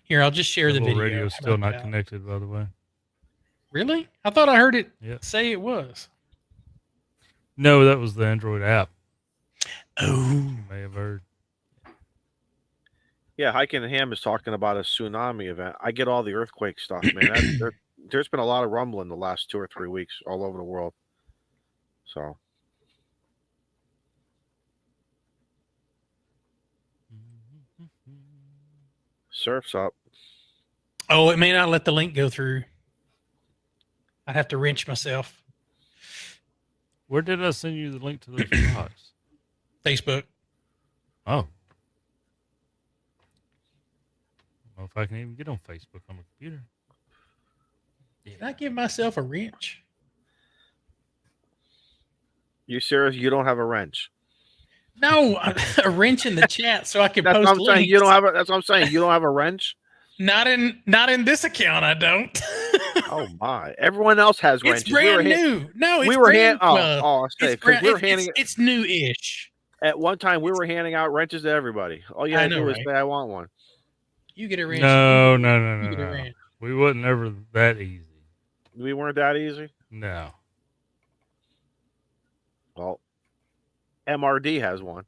Here, I'll just share the Little video. radio's How still about not that? connected, by the way. Really? I thought I heard it Yep. say it was. No, that was the Android app. Oh. You may have heard. Yeah, Hiking and Ham is talking about a tsunami event. I get all the earthquake stuff, man. There's been a lot of rumbling the last 2 or 3 weeks all over the world. So surf's up. Oh, it may not let the link go through. I'd have to wrench myself. Where did I send you the link to those spots? Facebook. Oh. I don't know if I can even get on Facebook on my computer. Did I give myself a wrench? You serious? You don't have a wrench? No, a wrench in the chat so I can That's post what I'm saying. links. You don't have. That's what I'm saying. You don't have a wrench. Not in this account. I don't. Oh my! Everyone else has wrenches. It's brand new. No, it's we were brand hand. well, I'll say it's because brand, we were it's, handing. it's new-ish. At one time, we were handing out wrenches to everybody. All you had to do was right? say, "I want one." You get a wrench. No. You get a wrench. We wasn't ever that easy. We weren't that easy. No. Well, MRD has one.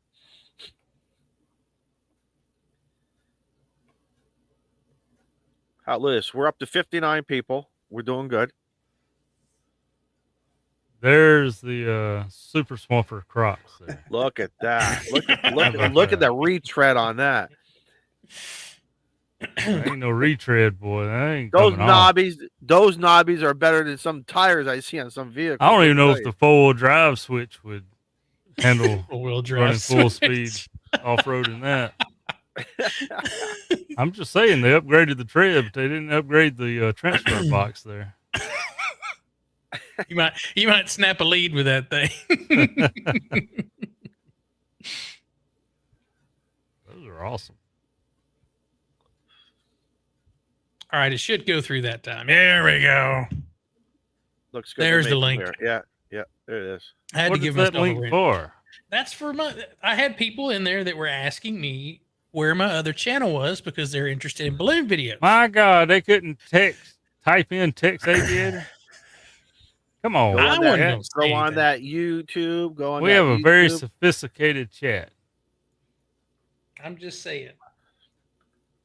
Liz, we're up to 59 people. We're doing good. There's the Super Swamper Crocs there. Look at that. Look at the retread on that. Ain't no retread, boy. That ain't Those coming off. knobbies are better than some tires I see on some vehicles. I don't even know if the 4-wheel drive switch would handle Four-wheel drive running full switch. speed off-roading that. I'm just saying they upgraded the tread, but they didn't upgrade the transfer box there. You might snap a lead with that thing. Those are awesome. All right, it should go through that time. There we go. Looks good. There's the link. Yeah, there it is. I had What to is give that myself a link wrench. for? That's for I had people in there that were asking me where my other channel was because they're interested in balloon videos. My God, they couldn't type in text aviator. Come on, Go on, Go on that YouTube. Go on. We have a very sophisticated chat. I'm just saying.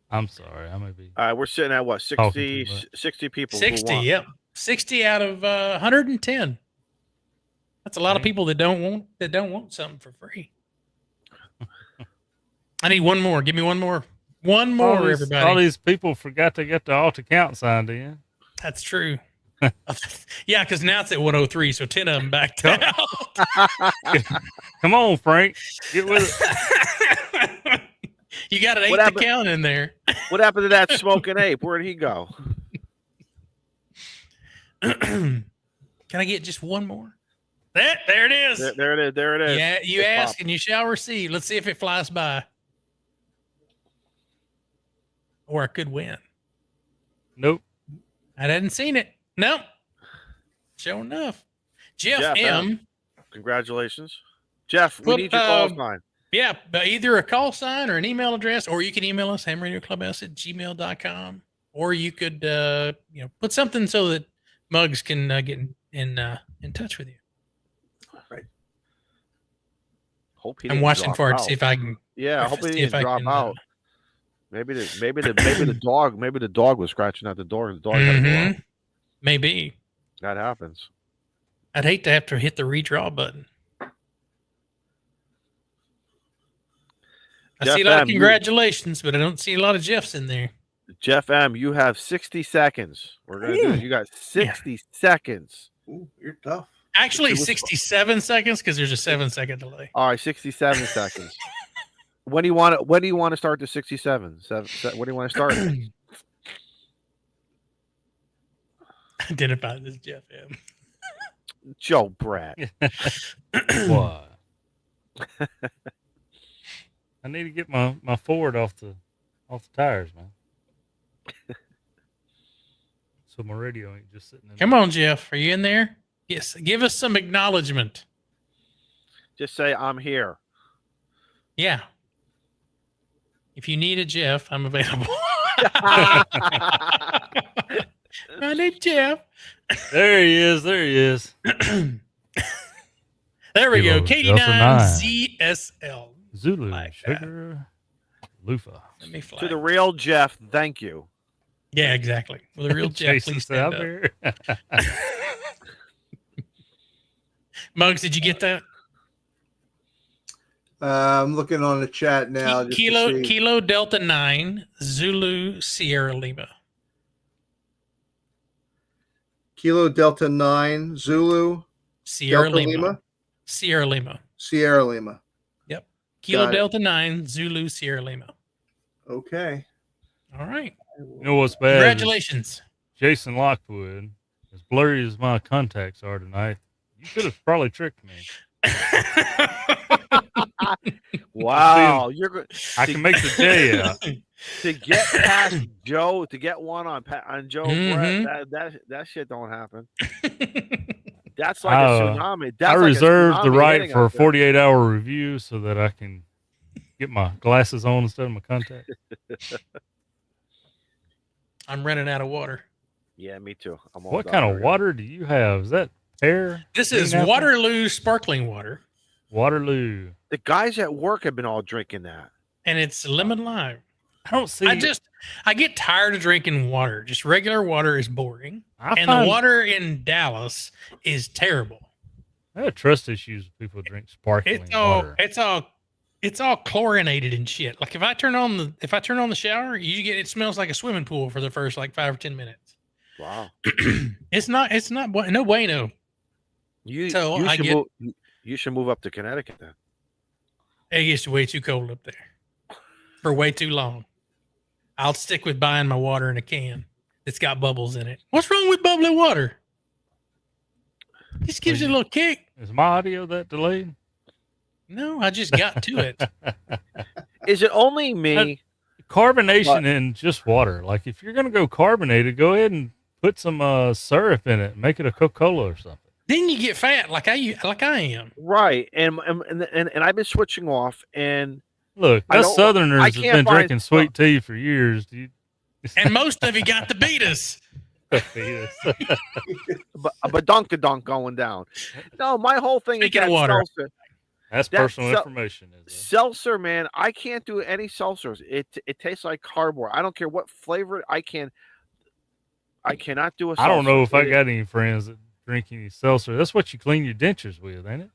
I'm sorry, I may be. All right, we're sitting at what 60 people. 60, yep. 60 out of 110. That's a lot of people that don't want something for free. I need one more. Give me one more. One more, everybody. All these people forgot to get the alt account signed in. That's true. Yeah, because now it's at 103, so 10 of them backed out. Come on, Frank. Get with it. You got an 8th account in there. What happened to that smoking ape? Where'd he go? Can I get just one more? There it is. There it is. Yeah, you ask and you shall receive. Let's see if it flies by. Or I could win. Nope. I hadn't seen it. Nope. Sure enough. Jeff M. Congratulations. Jeff, we need your call sign. Yeah, either a call sign or an email address, or you can email us, hamradioclubhouse@gmail.com. Or you could put something so that Muggs can get in touch with you. Right. Hope he I'm watching for it to see if I can. Yeah, I hope he didn't drop out. Maybe the dog was scratching at the door. The dog had to go out. Maybe. That happens. I'd hate to have to hit the redraw button. I see a lot of congratulations, but I don't see a lot of Jeffs in there. Jeff M., you have 60 seconds. We're going to do it. You got 60 seconds. Ooh, you're tough. Actually, 67 seconds because there's a 7-second delay. All right, 67 seconds. When do you want to start the 67? When do you want to start? Identify this Jeff M. Joe Brad. What? I need to get my Ford off the tires, man. So my radio ain't just sitting in Come on, Jeff. Are you in there? Yes. Give us some acknowledgement. Just say, I'm here. Yeah. If you need a Jeff, I'm available. My name's Jeff. There he is. There he is. There we go. Kilo Delta 9. KD9ZSL. Zulu Like Sugar Lufa. Let me fly. To the real Jeff, thank you. Yeah, exactly. Well, the real Jeff, Jason please said, stand "I'm up. here." Muggs, did you get that? I'm looking on the chat now. Just to see. Kilo Delta 9 Zulu Sierra Lima. Kilo Delta 9 Zulu Sierra Delta Lima. Sierra Lima. Sierra Lima. Yep. Kilo Got it. Delta 9 Zulu Sierra Lima. Okay. All right. You know what's bad? Congratulations. Jason Lockwood, as blurry as my contacts are tonight, you could have probably tricked me. Wow, you're good. I can make the J out. To get past Joe, to get one on Joe Mhm. Brett, that shit don't happen. That's like a tsunami. That's I like reserved the tsunami right hitting for a us there. 48-hour review so that I can get my glasses on instead of my contacts. I'm running out of water. Yeah, me too. I'm all What done kind of already. water do you have? Is that pear? This green is apple? Waterloo sparkling water, Waterloo. The guys at work have been all drinking that. and it's lemon lime. I don't see. I get tired of drinking water. Just regular water is boring. I And find the water in Dallas is terrible. I have trust issues with people who drink sparkling water. It's all chlorinated and shit. Like if I turn on the shower, it smells like a swimming pool for the first like 5 or 10 minutes. Wow. It's not no bueno. You So you should move up to Connecticut then. It gets way too cold up there for way too long. I'll stick with buying my water in a can that's got bubbles in it. What's wrong with bubbly water? Just gives you a little kick. Is my audio that delayed? No, I just got to it. Is it only me? Carbonation in just water. Like if you're gonna go carbonated, go ahead and put some syrup in it. Make it a Coca-Cola or something. Then you get fat like I am. Right. And I've been switching off and Look, us Southerners have can't been find drinking sweet tea for years. And most of you got to beat us. but dunk going down. No, my whole thing Speaking is of water. seltzer. That's personal information. Seltzer, man, I can't do any seltzers. It tastes like cardboard. I don't care what flavor. I cannot do a seltzer. I don't know if I got any friends that drink any seltzer. That's what you clean your dentures with, ain't it?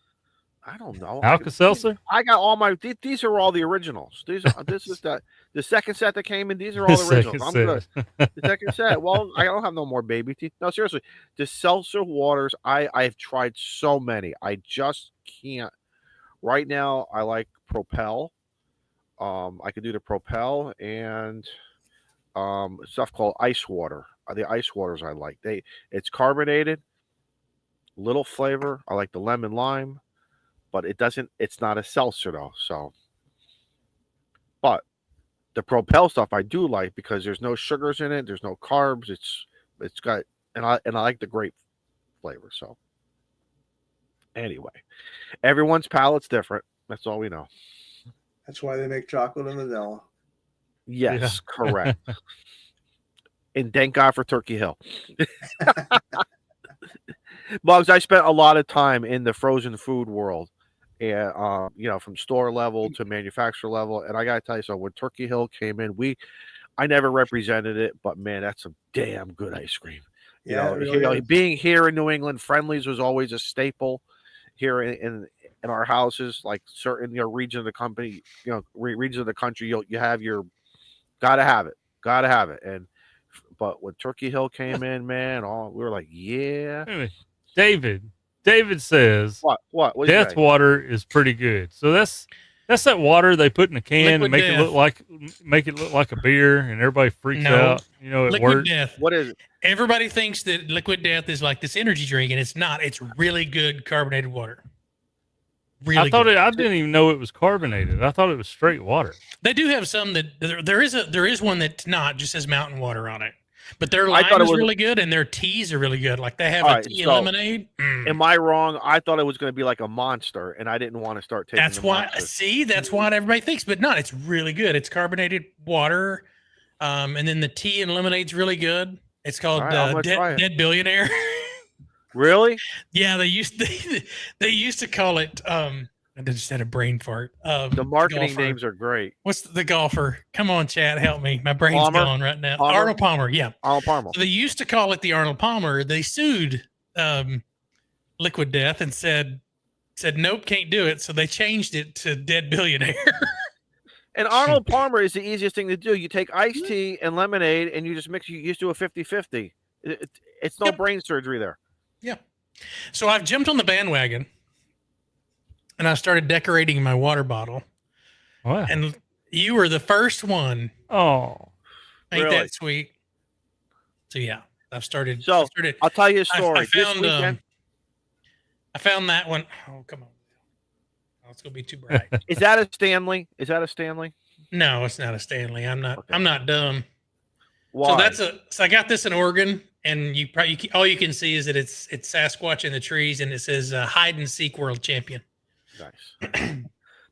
I don't know. Alka-Seltzer? I got all my. These are all the originals. This is the second set that came in. These are all the originals. I'm good. The second set. Well, I don't have no more baby teeth. No, seriously, the seltzer waters. I've tried so many. I just can't. Right now, I like Propel. I could do the Propel and stuff called ice water. The ice waters I like. It's carbonated, little flavor. I like the lemon lime. But it's not a seltzer though. So, but the Propel stuff I do like because there's no sugars in it. There's no carbs. It's got, and I like the grape flavor. So anyway, everyone's palate's different. That's all we know. That's why they make chocolate and vanilla. Yes, correct. And thank God for Turkey Hill. Bugs, I spent a lot of time in the frozen food world. And from store level to manufacturer level, and I gotta tell you, so when Turkey Hill came in, I never represented it, but man, that's some damn good ice cream. Being here in New England, Friendly's was always a staple here in our houses. Like certain region of the company, region of the country, you have your gotta have it. But when Turkey Hill came in, man, we were like, yeah. Anyway, David says what Death water is pretty good. So that's that water they put in a can and make it look like a beer, and everybody freaks out. It Liquid works. Death. What is it? Everybody thinks that Liquid Death is like this energy drink, and it's not. It's really good carbonated water. Really, I didn't even know it was carbonated. I thought it was straight water. They do have some that there is one that's not, just says mountain water on it. But their lime is really good, and their teas are really good. Like they have a tea and lemonade. Am I wrong? I thought it was going to be like a Monster, and I didn't want to start taking. That's why. See, that's what everybody thinks, but no, it's really good. It's carbonated water. And then the tea and lemonade's really good. It's called All right, I'm gonna try it. Dead Billionaire. Really? Yeah, they used to call it. I just had a brain fart. The marketing golfer. names are great. What's the golfer? Come on, Chad, help me. My brain's Palmer? going right now. Palmer? Arnold Palmer. Yeah. Arnold Palmer. So they used to call it the Arnold Palmer. They sued Liquid Death and said nope, can't do it. So they changed it to Dead Billionaire. And Arnold Palmer is the easiest thing to do. You take iced tea and lemonade, and you just mix. You just do a 50-50. It's no brain surgery there. Yeah. So I've jumped on the bandwagon, and I started decorating my water bottle. Wow. And you were the first one. Oh, Ain't really? that sweet? So yeah, I've started. So I'll tell you a story. I found, this weekend, I found that one. Oh, come on. Oh, it's gonna be too bright. is that a Stanley? Is that a Stanley? No, it's not a Stanley. I'm not. Okay. I'm not dumb. Why? So I got this in Oregon, and you probably all you can see is that it's Sasquatch in the trees, and it says hide and seek world champion. Nice.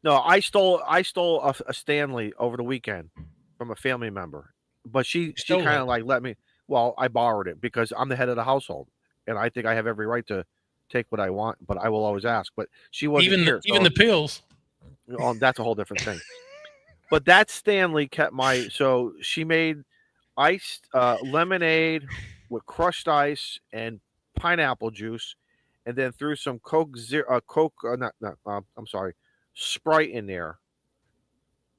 No, I stole a Stanley over the weekend from a family member, but she Stole kind it. of like let me. Well, I borrowed it because I'm the head of the household, and I think I have every right to take what I want, but I will always ask. But she wasn't here. Even the pills. That's a whole different thing. But that Stanley kept my. So she made iced lemonade with crushed ice and pineapple juice, and then threw some Sprite in there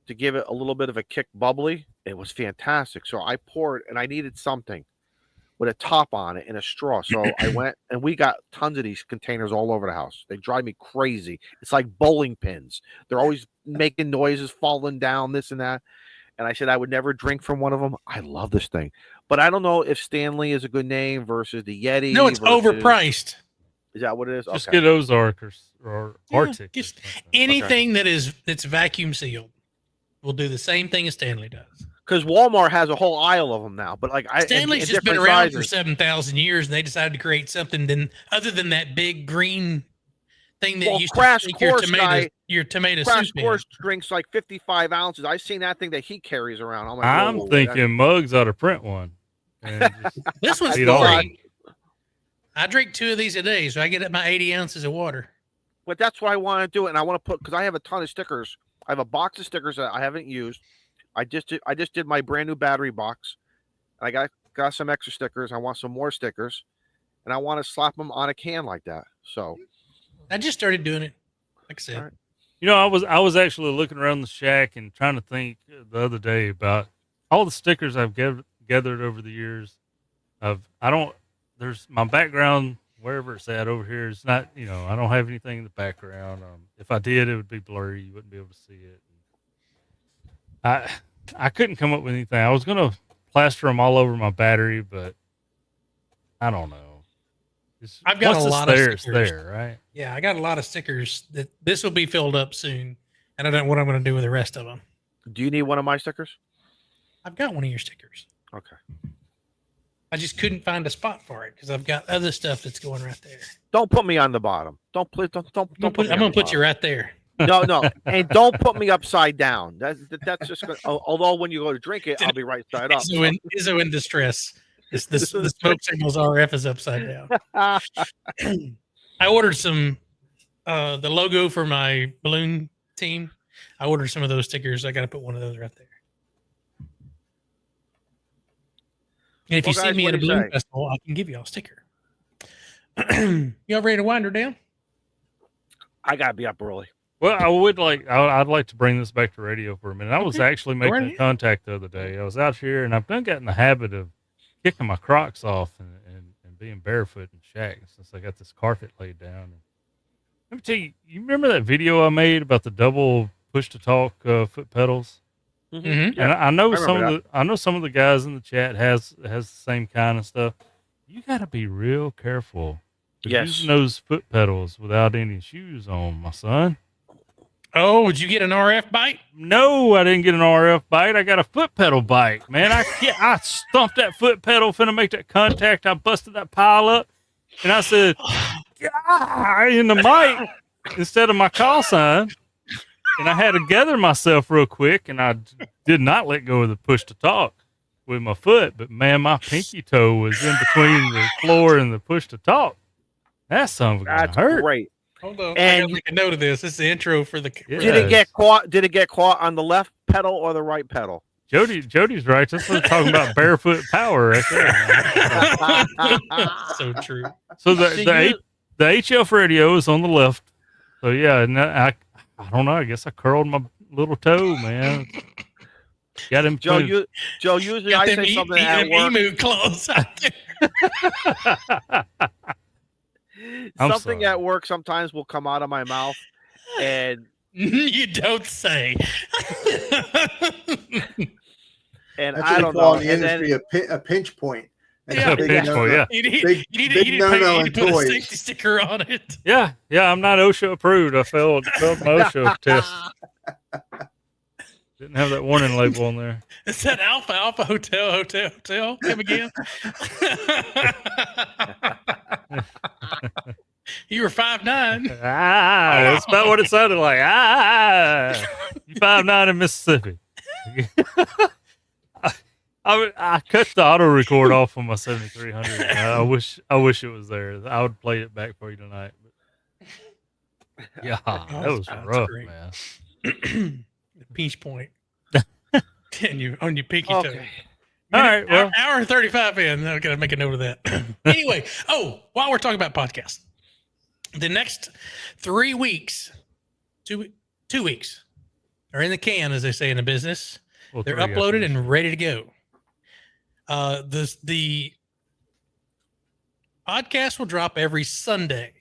to give it a little bit of a kick bubbly. It was fantastic. So I poured, and I needed something with a top on it and a straw. So I went, and we got tons of these containers all over the house. They drive me crazy. It's like bowling pins. They're always making noises, falling down, this and that. And I said I would never drink from one of them. I love this thing. But I don't know if Stanley is a good name versus the Yeti. No, it's overpriced. Is that what it is? just Okay. get Ozark or Arctic. Just or something. anything that's vacuum sealed will do the same thing as Stanley does. Because Walmart has a whole aisle of them now. But like Stanley's just been different around for sizes. 7,000 years, and they decided to create something other than that big green thing that Well, used Crash to take Course guy- your tomato Crash soup in. Course drinks like 55 ounces. I've seen that thing that he carries around. I'm like, I'm whoa, thinking Mugs ought to print one. And just, This one's Eat all of free. I drink 2 of these a day, so I get at my 80 ounces of water. But that's why I want to do it, and I want to put because I have a ton of stickers. I have a box of stickers that I haven't used. I just did my brand new battery box. I got some extra stickers. I want some more stickers, and I want to slap them on a can like that. So I just started doing it, like I said. All right. you know, I was actually looking around the shack and trying to think the other day about all the stickers I've gathered over the years. There's my background wherever it's at over here. It's not, I don't have anything in the background. If I did, it would be blurry. You wouldn't be able to see it. I couldn't come up with anything. I was gonna plaster them all over my battery, but I don't know. I've got once a it's lot of there, stickers. It's there, right? Yeah, I got a lot of stickers that this will be filled up soon, and I don't know what I'm going to do with the rest of them. do you need one of my stickers? I've got one of your stickers. Okay. I just couldn't find a spot for it because I've got other stuff that's going right there. Don't put me on the bottom. Don't put me I'm on going to the put you bottom. right there. No, and don't put me upside down. That's just gonna, although when you go to drink it, I'll be right side up. Izzo in distress. The smoke signals RF is upside down. I ordered some the logo for my balloon team. I ordered some of those stickers. I got to put one of those right there. And if you see guys, me what at a do you balloon say? festival, I can give you a sticker. Y'all ready to wind her down? I gotta be up early. Well, I'd like to bring this back to radio for a minute. I was actually Go right making ahead. contact the other day. I was out here, and I've got in the habit of kicking my Crocs off and being barefoot in shack since I got this carpet laid down. And let me tell you, you remember that video I made about the double push-to-talk foot pedals? Mm-hmm. And I know remember some of the guys in the chat has the same kind of stuff. You got to be real careful with Yes. using those foot pedals without any shoes on, my son. Oh, did you get an RF bite? No, I didn't get an RF bite. I got a foot pedal bite, man. I stumped that foot pedal, finna make that contact. I busted that pile up, and I said, "God," in the mic instead of my call sign. And I had to gather myself real quick, and I did not let go of the push to talk. with my foot, but man, my pinky toe was in between the floor and the push to talk. That son was gonna hurt. Great. Hold on. I And gotta make a note of this. This is the intro for the. Yeah. Did it get caught? Did it get caught on the left pedal or the right pedal? Jody's right. That's what we're talking about, barefoot power right there. So true. So the HF radio is on the left. So yeah, and I don't know. I guess I curled my little toe, man. Got him. Joe, usually Got I them say something at work. emu claws out there. Something at work sometimes will come out of my mouth, and you don't say. and That's I what don't they call know. in the And then, industry a pinch point. That's Yeah, a big pinch no-no. point, yeah. You need Big to no-no in put a toys. safety sticker on it. Yeah, I'm not OSHA approved. I failed my OSHA test. Didn't have that warning label on there. Is that Alpha Hotel? Come again? You were 5'9". That's about what it sounded like. You 5'9" in Mississippi. I cut the auto record off on my 7300. I wish it was there. I would play it back for you tonight. But yeah, that was that's rough, great. man. The pinch point. And you on your pinky toe. okay. All right, well, hour and 35 in. I gotta make a note of that. Anyway, while we're talking about podcasts, the next 3 weeks, two weeks, are in the can, as they say in the business. well, They're 3 after uploaded this. and ready to go. The podcast will drop every Sunday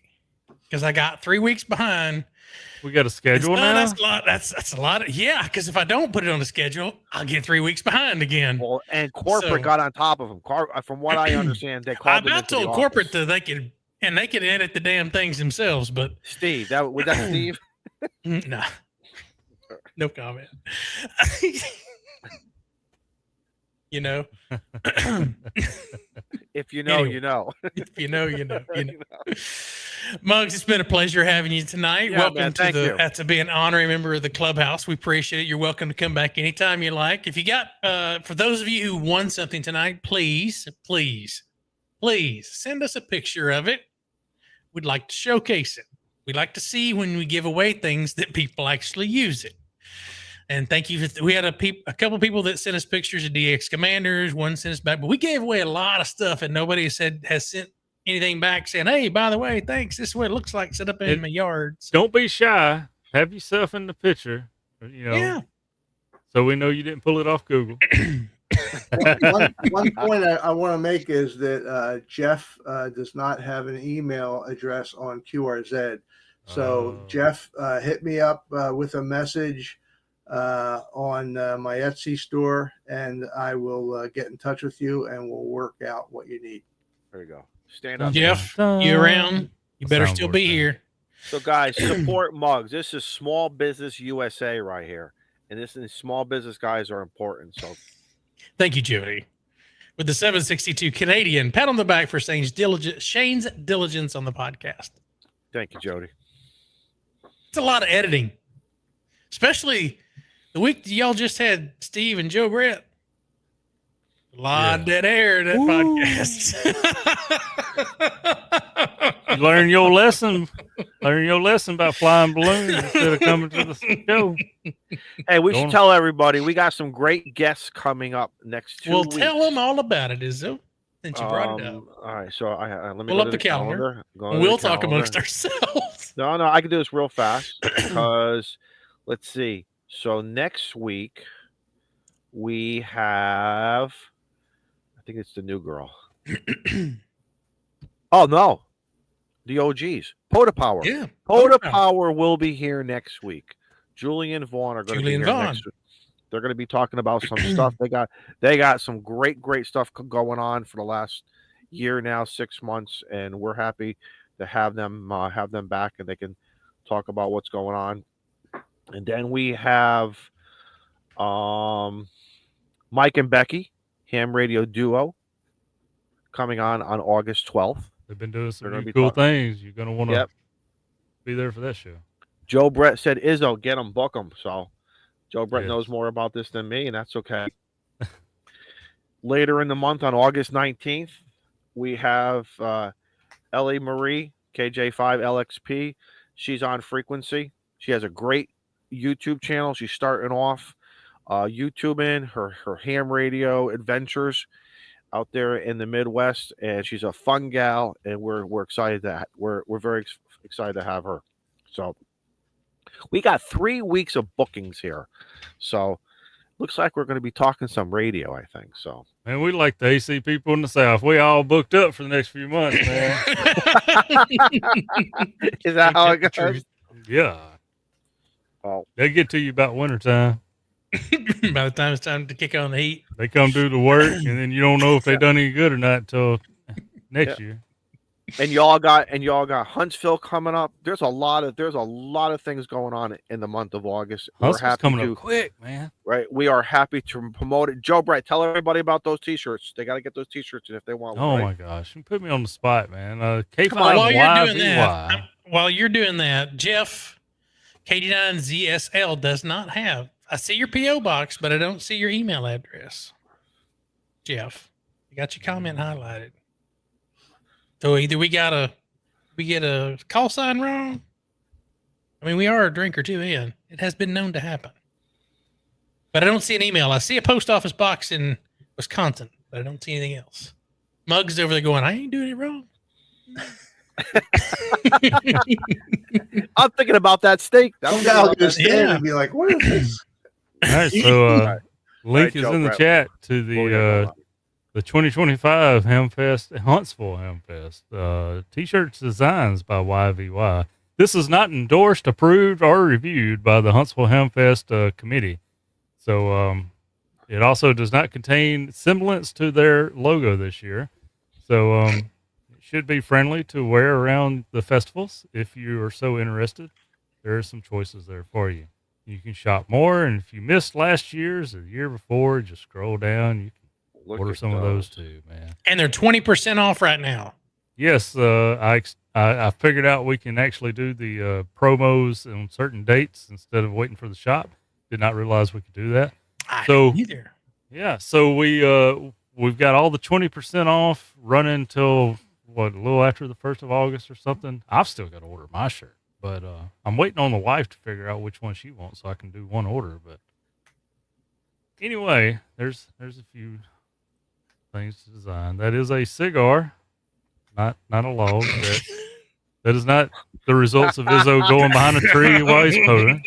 because I got 3 weeks behind. We got a schedule now. That's a lot. That's a lot. Yeah, because if I don't put it on the schedule, I'll get 3 weeks behind again. Well, and corporate So- got on top of him. From what I understand, they I called him about into the told corporate office. that they could edit the damn things themselves, but Steve, was that Steve? no, no comment. You know, If you know, Anyway. you know. if you know, you know, you know. Muggs, it's been a pleasure having you tonight. Yeah, Welcome man, to thank you. to be an honorary member of the Clubhouse. We appreciate it. You're welcome to come back anytime you like. If you got, for those of you who won something tonight, please send us a picture of it. We'd like to showcase it. We'd like to see when we give away things that people actually use it. And thank you. We had a couple people that sent us pictures of DX Commanders. One sent us back, but we gave away a lot of stuff, and nobody has sent anything back saying, "Hey, by the way, thanks. This is what it looks like set up in my yard." So, Don't be shy. Have yourself in the picture. You know, yeah. so we know you didn't pull it off Google. One point I want to make is that Jeff does not have an email address on QRZ. So Jeff hit me up with a message on my Etsy store, and I will get in touch with you, and we'll work out what you need. There you go. Stand up. Jeff, you around? You better still Soundboard be thing. here. So, guys, support Muggs. This is Small Business USA right here, and small business guys are important. So, Thank you, Jody. With the 762 Canadian, pat on the back for Shane's diligence on the podcast. thank you, Jody. It's a lot of editing, especially the week that y'all just had Steve and Joe Brett. A lot of dead air in that podcast. You learn your lesson. Learn your lesson about flying balloons instead of coming to the show. Hey, we Go should on. tell everybody we got some great guests coming up next 2 Well, weeks. tell them all about it, Izzo, since you brought it up. All right, so let me Pull go up to the calendar. Go to We'll the talk calendar. amongst ourselves. No, I can do this real fast because let's see. So next week we have, I think it's the new girl. Oh no, the OGs. Pota Power. Yeah. Pota Power. Power will be here next week. Julie and Vaughn are going to be Julie and here Vaughn. next week. They're going to be talking about some stuff. They got some great stuff going on for the last year now, 6 months, and we're happy to have them back, and they can talk about what's going on. And then we have Mike and Becky, Ham Radio Duo, coming on August 12th. They've been doing some They're gonna really be cool talking- things. You're gonna want to Yep. be there for that show. Joe Brett said, Izzo, get them, book them. So Joe Brett Yes. knows more about this than me, and that's okay. later in the month on August 19th, we have Ellie Marie, KJ5LXP. She's on Frequency. She has a great YouTube channel. She's starting off YouTubing her ham radio adventures out there in the Midwest, and she's a fun gal, and we're excited that we're very excited to have her. So we got 3 weeks of bookings here. So looks like we're going to be talking some radio, I think. So, man, we like the AC people in the South. We all booked up for the next few months, man. Is that how it goes? Yeah. Well, They get to you about wintertime. By the time it's time to kick on the heat, They come do the work, and then you don't know if they done any good or not until next year. and y'all got Huntsville coming up. There's a lot of things going on in the month of August. Huntsville's coming up quick, man. Right, we are happy to promote it. Joe Brett, tell everybody about those T-shirts. They got to get those T-shirts if they want. Oh one, my right? gosh, you put me on the spot, man. K5 while you're doing that, Jeff, KD9ZSL does not have. I see your PO box, but I don't see your email address. Jeff, you got your comment highlighted. So either we get a call sign wrong. I mean, we are a drink or two in. It has been known to happen. But I don't see an email. I see a post office box in Wisconsin, but I don't see anything else. Mug's over there going, I ain't doing it wrong. I'm thinking about that steak. Some guy will just stand and be like, "What is this?" All right, so link right, is Joe in the Brett. chat to the 2025 Hamfest, Huntsville Hamfest. T-shirts designs by YVY. This is not endorsed, approved, or reviewed by the Huntsville Hamfest committee. So it also does not contain semblance to their logo this year. So it should be friendly to wear around the festivals if you are so interested. There are some choices there for you. You can shop more, and if you missed last year's or the year before, just scroll down. You can order some of those too, man. And they're 20% off right now. Yes, I figured out we can actually do the promos on certain dates instead of waiting for the shop. Did not realize we could do that. I didn't either. Yeah, so we've got all the 20% off running until a little after the 1st of August or something. I've still got to order my shirt. But I'm waiting on the wife to figure out which one she wants so I can do one order. But anyway, there's a few things to design. That is a cigar, not a log. That is not the results of Izzo going behind a tree while he's posing.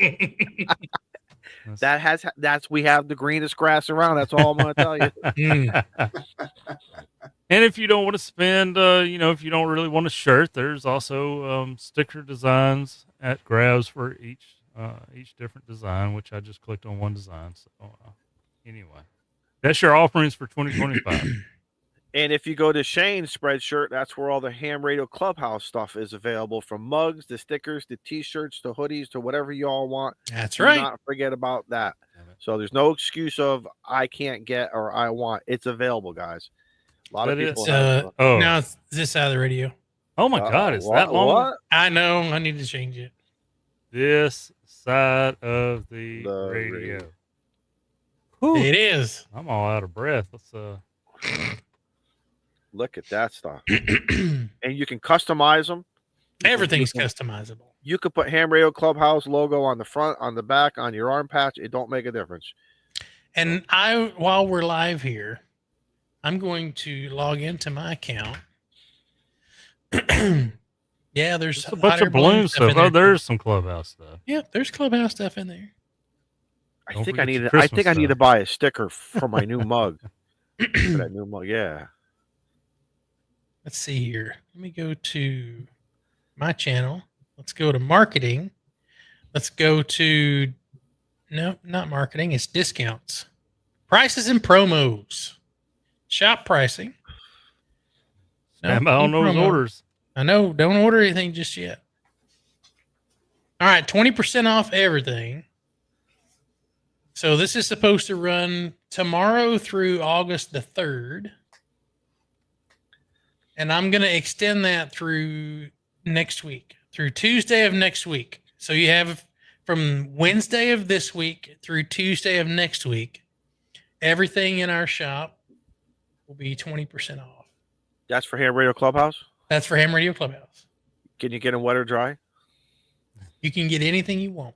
We have the greenest grass around. That's all I'm going to tell you. And if you don't want to spend, if you don't really want a shirt, there's also sticker designs at grabs for each different design, which I just clicked on one design. So anyway, that's your offerings for 2025. And if you go to Shane's Spreadshirt, that's where all the Ham Radio Clubhouse stuff is available, from mugs, the stickers, the T-shirts, the hoodies, to whatever you all want. That's right. Do not forget about that. So there's no excuse of I can't get or I want. It's available, guys. A lot of people. Now it's this side of the radio. Oh my God, it's that long? What? I know. I need to change it. This side of the radio. It is. I'm all out of breath. Let's look at that stuff. And you can customize them. Everything's customizable. You could put Ham Radio Clubhouse logo on the front, on the back, on your arm patch. It don't make a difference. And while we're live here, I'm going to log into my account. Yeah, there's a bunch of balloon stuff. Oh, there's some Clubhouse stuff. Yeah, there's Clubhouse stuff in there. I think I need to buy a sticker for my new mug. For that new mug, yeah. Let's see here. Let me go to my channel. Let's go to marketing. Let's go to no, not marketing. It's discounts, prices, and promos. Shop pricing. Stand by on those orders. I know. Don't order anything just yet. All right, 20% off everything. So this is supposed to run tomorrow through August the 3rd. And I'm going to extend that through next week, through Tuesday of next week. So you have from Wednesday of this week through Tuesday of next week, everything in our shop will be 20% off. That's for Ham Radio Clubhouse? That's for Ham Radio Clubhouse. Can you get them wet or dry? You can get anything you want.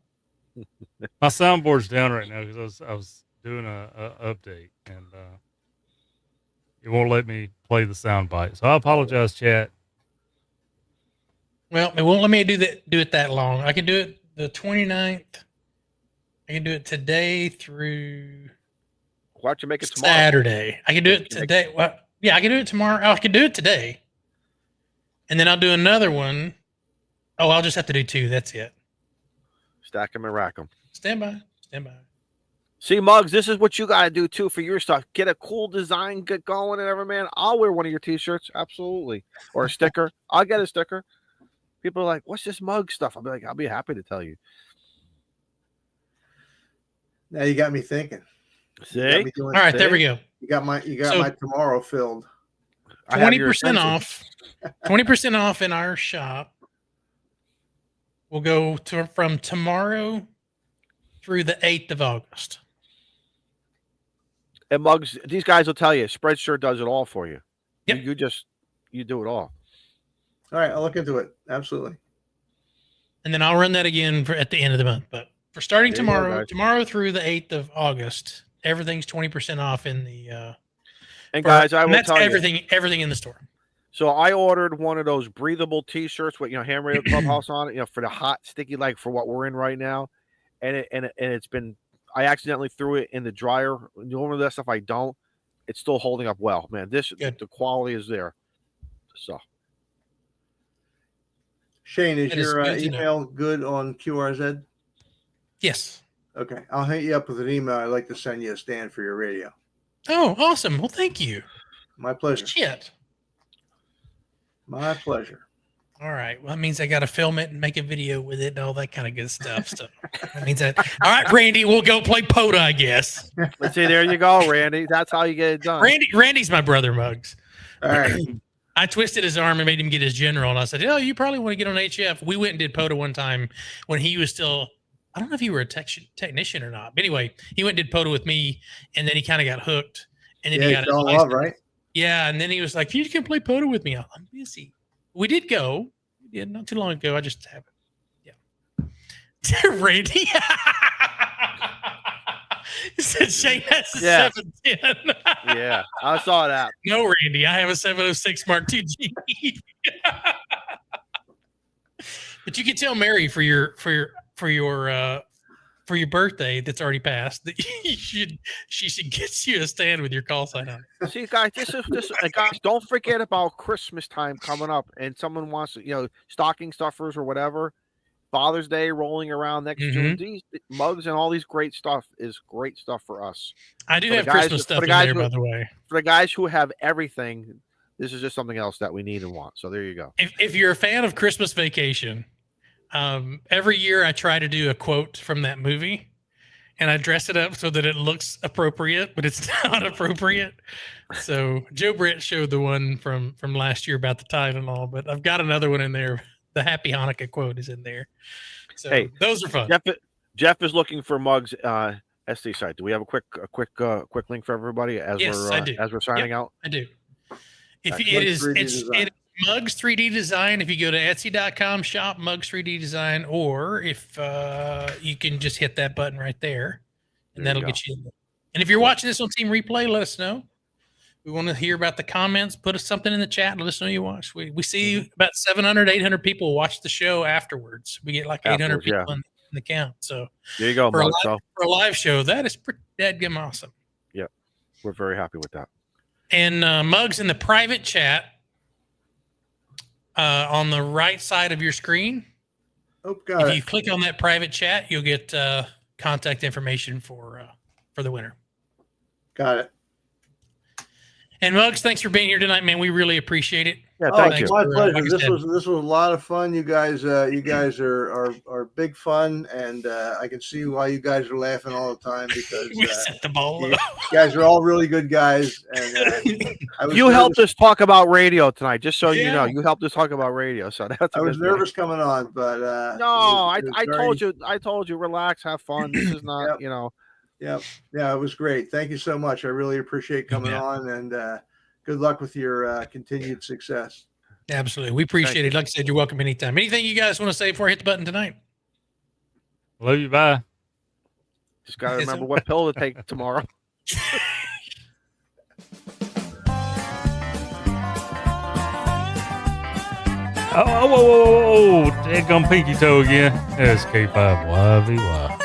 My soundboard's down right now because I was doing a update and it won't let me play the sound bite. So I apologize, chat. Well, it won't let me do it that long. I can do it the 29th. I can do it today through Why don't you make it tomorrow? Saturday. I can do it today. Well, yeah, I can do it tomorrow. I can do it today. And then I'll do another one. Oh, I'll just have to do 2. That's it. Stack them and rack them. Stand by. Stand by. See, Muggs, this is what you got to do, too, for your stuff. Get a cool design, get going and everything, man. I'll wear one of your T-shirts. Absolutely. Or a sticker. I'll get a sticker. People are like, what's this mug stuff? I'll be like, I'll be happy to tell you. Now you got me thinking. See? All right, there we go. You got my tomorrow filled. 20% off. 20% off in our shop. We'll go from tomorrow through the 8th of August. And Muggs, these guys will tell you, Spreadshirt does it all for you. Yep. You do it all. All right, I'll look into it. Absolutely. And then I'll run that again at the end of the month. But for starting There you go, tomorrow through the 8th of August, everything's 20% off in the. And guys, I will tell you. Everything in the store. So I ordered one of those breathable T-shirts with Ham Radio Clubhouse on it, for the hot, sticky, like for what we're in right now, and it's been. I accidentally threw it in the dryer. Normally that stuff I don't. It's still holding up well, man. The quality is there. So, Shane, is your email good on QRZ? Yes. Okay, I'll hit you up with an email. I'd like to send you a stand for your radio. Oh, awesome! Well, thank you. My pleasure. Shit. My pleasure. All right. Well, that means I got to film it and make a video with it and all that kind of good stuff. So that means that. All right, Randy, we'll go play POTA, I guess. Let's see. There you go, Randy. That's how you get it done. Randy's my brother, Muggs. All right. I twisted his arm and made him get his general, and I said, "Oh, you probably want to get on HF." We went and did POTA one time when he was still. I don't know if you were a technician or not, but anyway, he went and did POTA with me, and then he kind of got hooked, and then he got his license. Right? Yeah, and then he was like, "You can play POTA with me." I'm busy. We did go. Yeah, not too long ago. I just haven't. Yeah. Randy. He said Shane has a 710. Yeah, I saw that. No, Randy, I have a 706 Mark II G. But you can tell Mary for your birthday that's already passed that she should get you a stand with your call sign on it. See, guys, this guys, don't forget about Christmas time coming up, and someone wants stocking stuffers or whatever. Father's Day rolling around next June. These mugs and all these great stuff is great stuff for us. I do have Christmas stuff in there, by the way. For the guys who have everything, this is just something else that we need and want. So there you go. If you're a fan of Christmas Vacation, every year I try to do a quote from that movie, and I dress it up so that it looks appropriate, but it's not appropriate. So Joe Britt showed the one from last year about the tide and all, but I've got another one in there. The Happy Hanukkah quote is in there. So hey, those are fun. Jeff is looking for Muggs SD site. Do we have a quick link for everybody as we're signing out? I do. If it is Muggs 3D Design. If you go to Etsy.com, shop Muggs 3D Design, or if you can just hit that button right there, and that'll get you in there. And if you're watching this on Team Replay, let us know. We want to hear about the comments. Put us something in the chat and let us know you watch. We see about 700, 800 people watch the show afterwards. We get like 800 people in the count. So there you go, for a live show, that is pretty dadgum awesome. Yeah, we're very happy with that. And Muggs in the private chat on the right side of your screen. Oh, got if you click on that private chat, you'll get contact information for the winner. Got it. And Muggs, thanks for being here tonight, man. We really appreciate it. Yeah, thank you. My pleasure. This was a lot of fun. You guys are big fun, and I can see why you guys are laughing all the time because we set the ball low. You guys are all really good guys. And you helped us talk about radio tonight, just so you know. You helped us talk about radio, so that's. I was nervous coming on, but no, I told you, relax, have fun. This is not, Yeah, it was great. Thank you so much. I really appreciate coming on, and good luck with your continued success. Absolutely. We appreciate it. Like I said, you're welcome anytime. Anything you guys want to say before I hit the button tonight? Love you. Bye. Just got to remember what pill to take tomorrow. Oh, daggone pinky toe again. SK5YVY.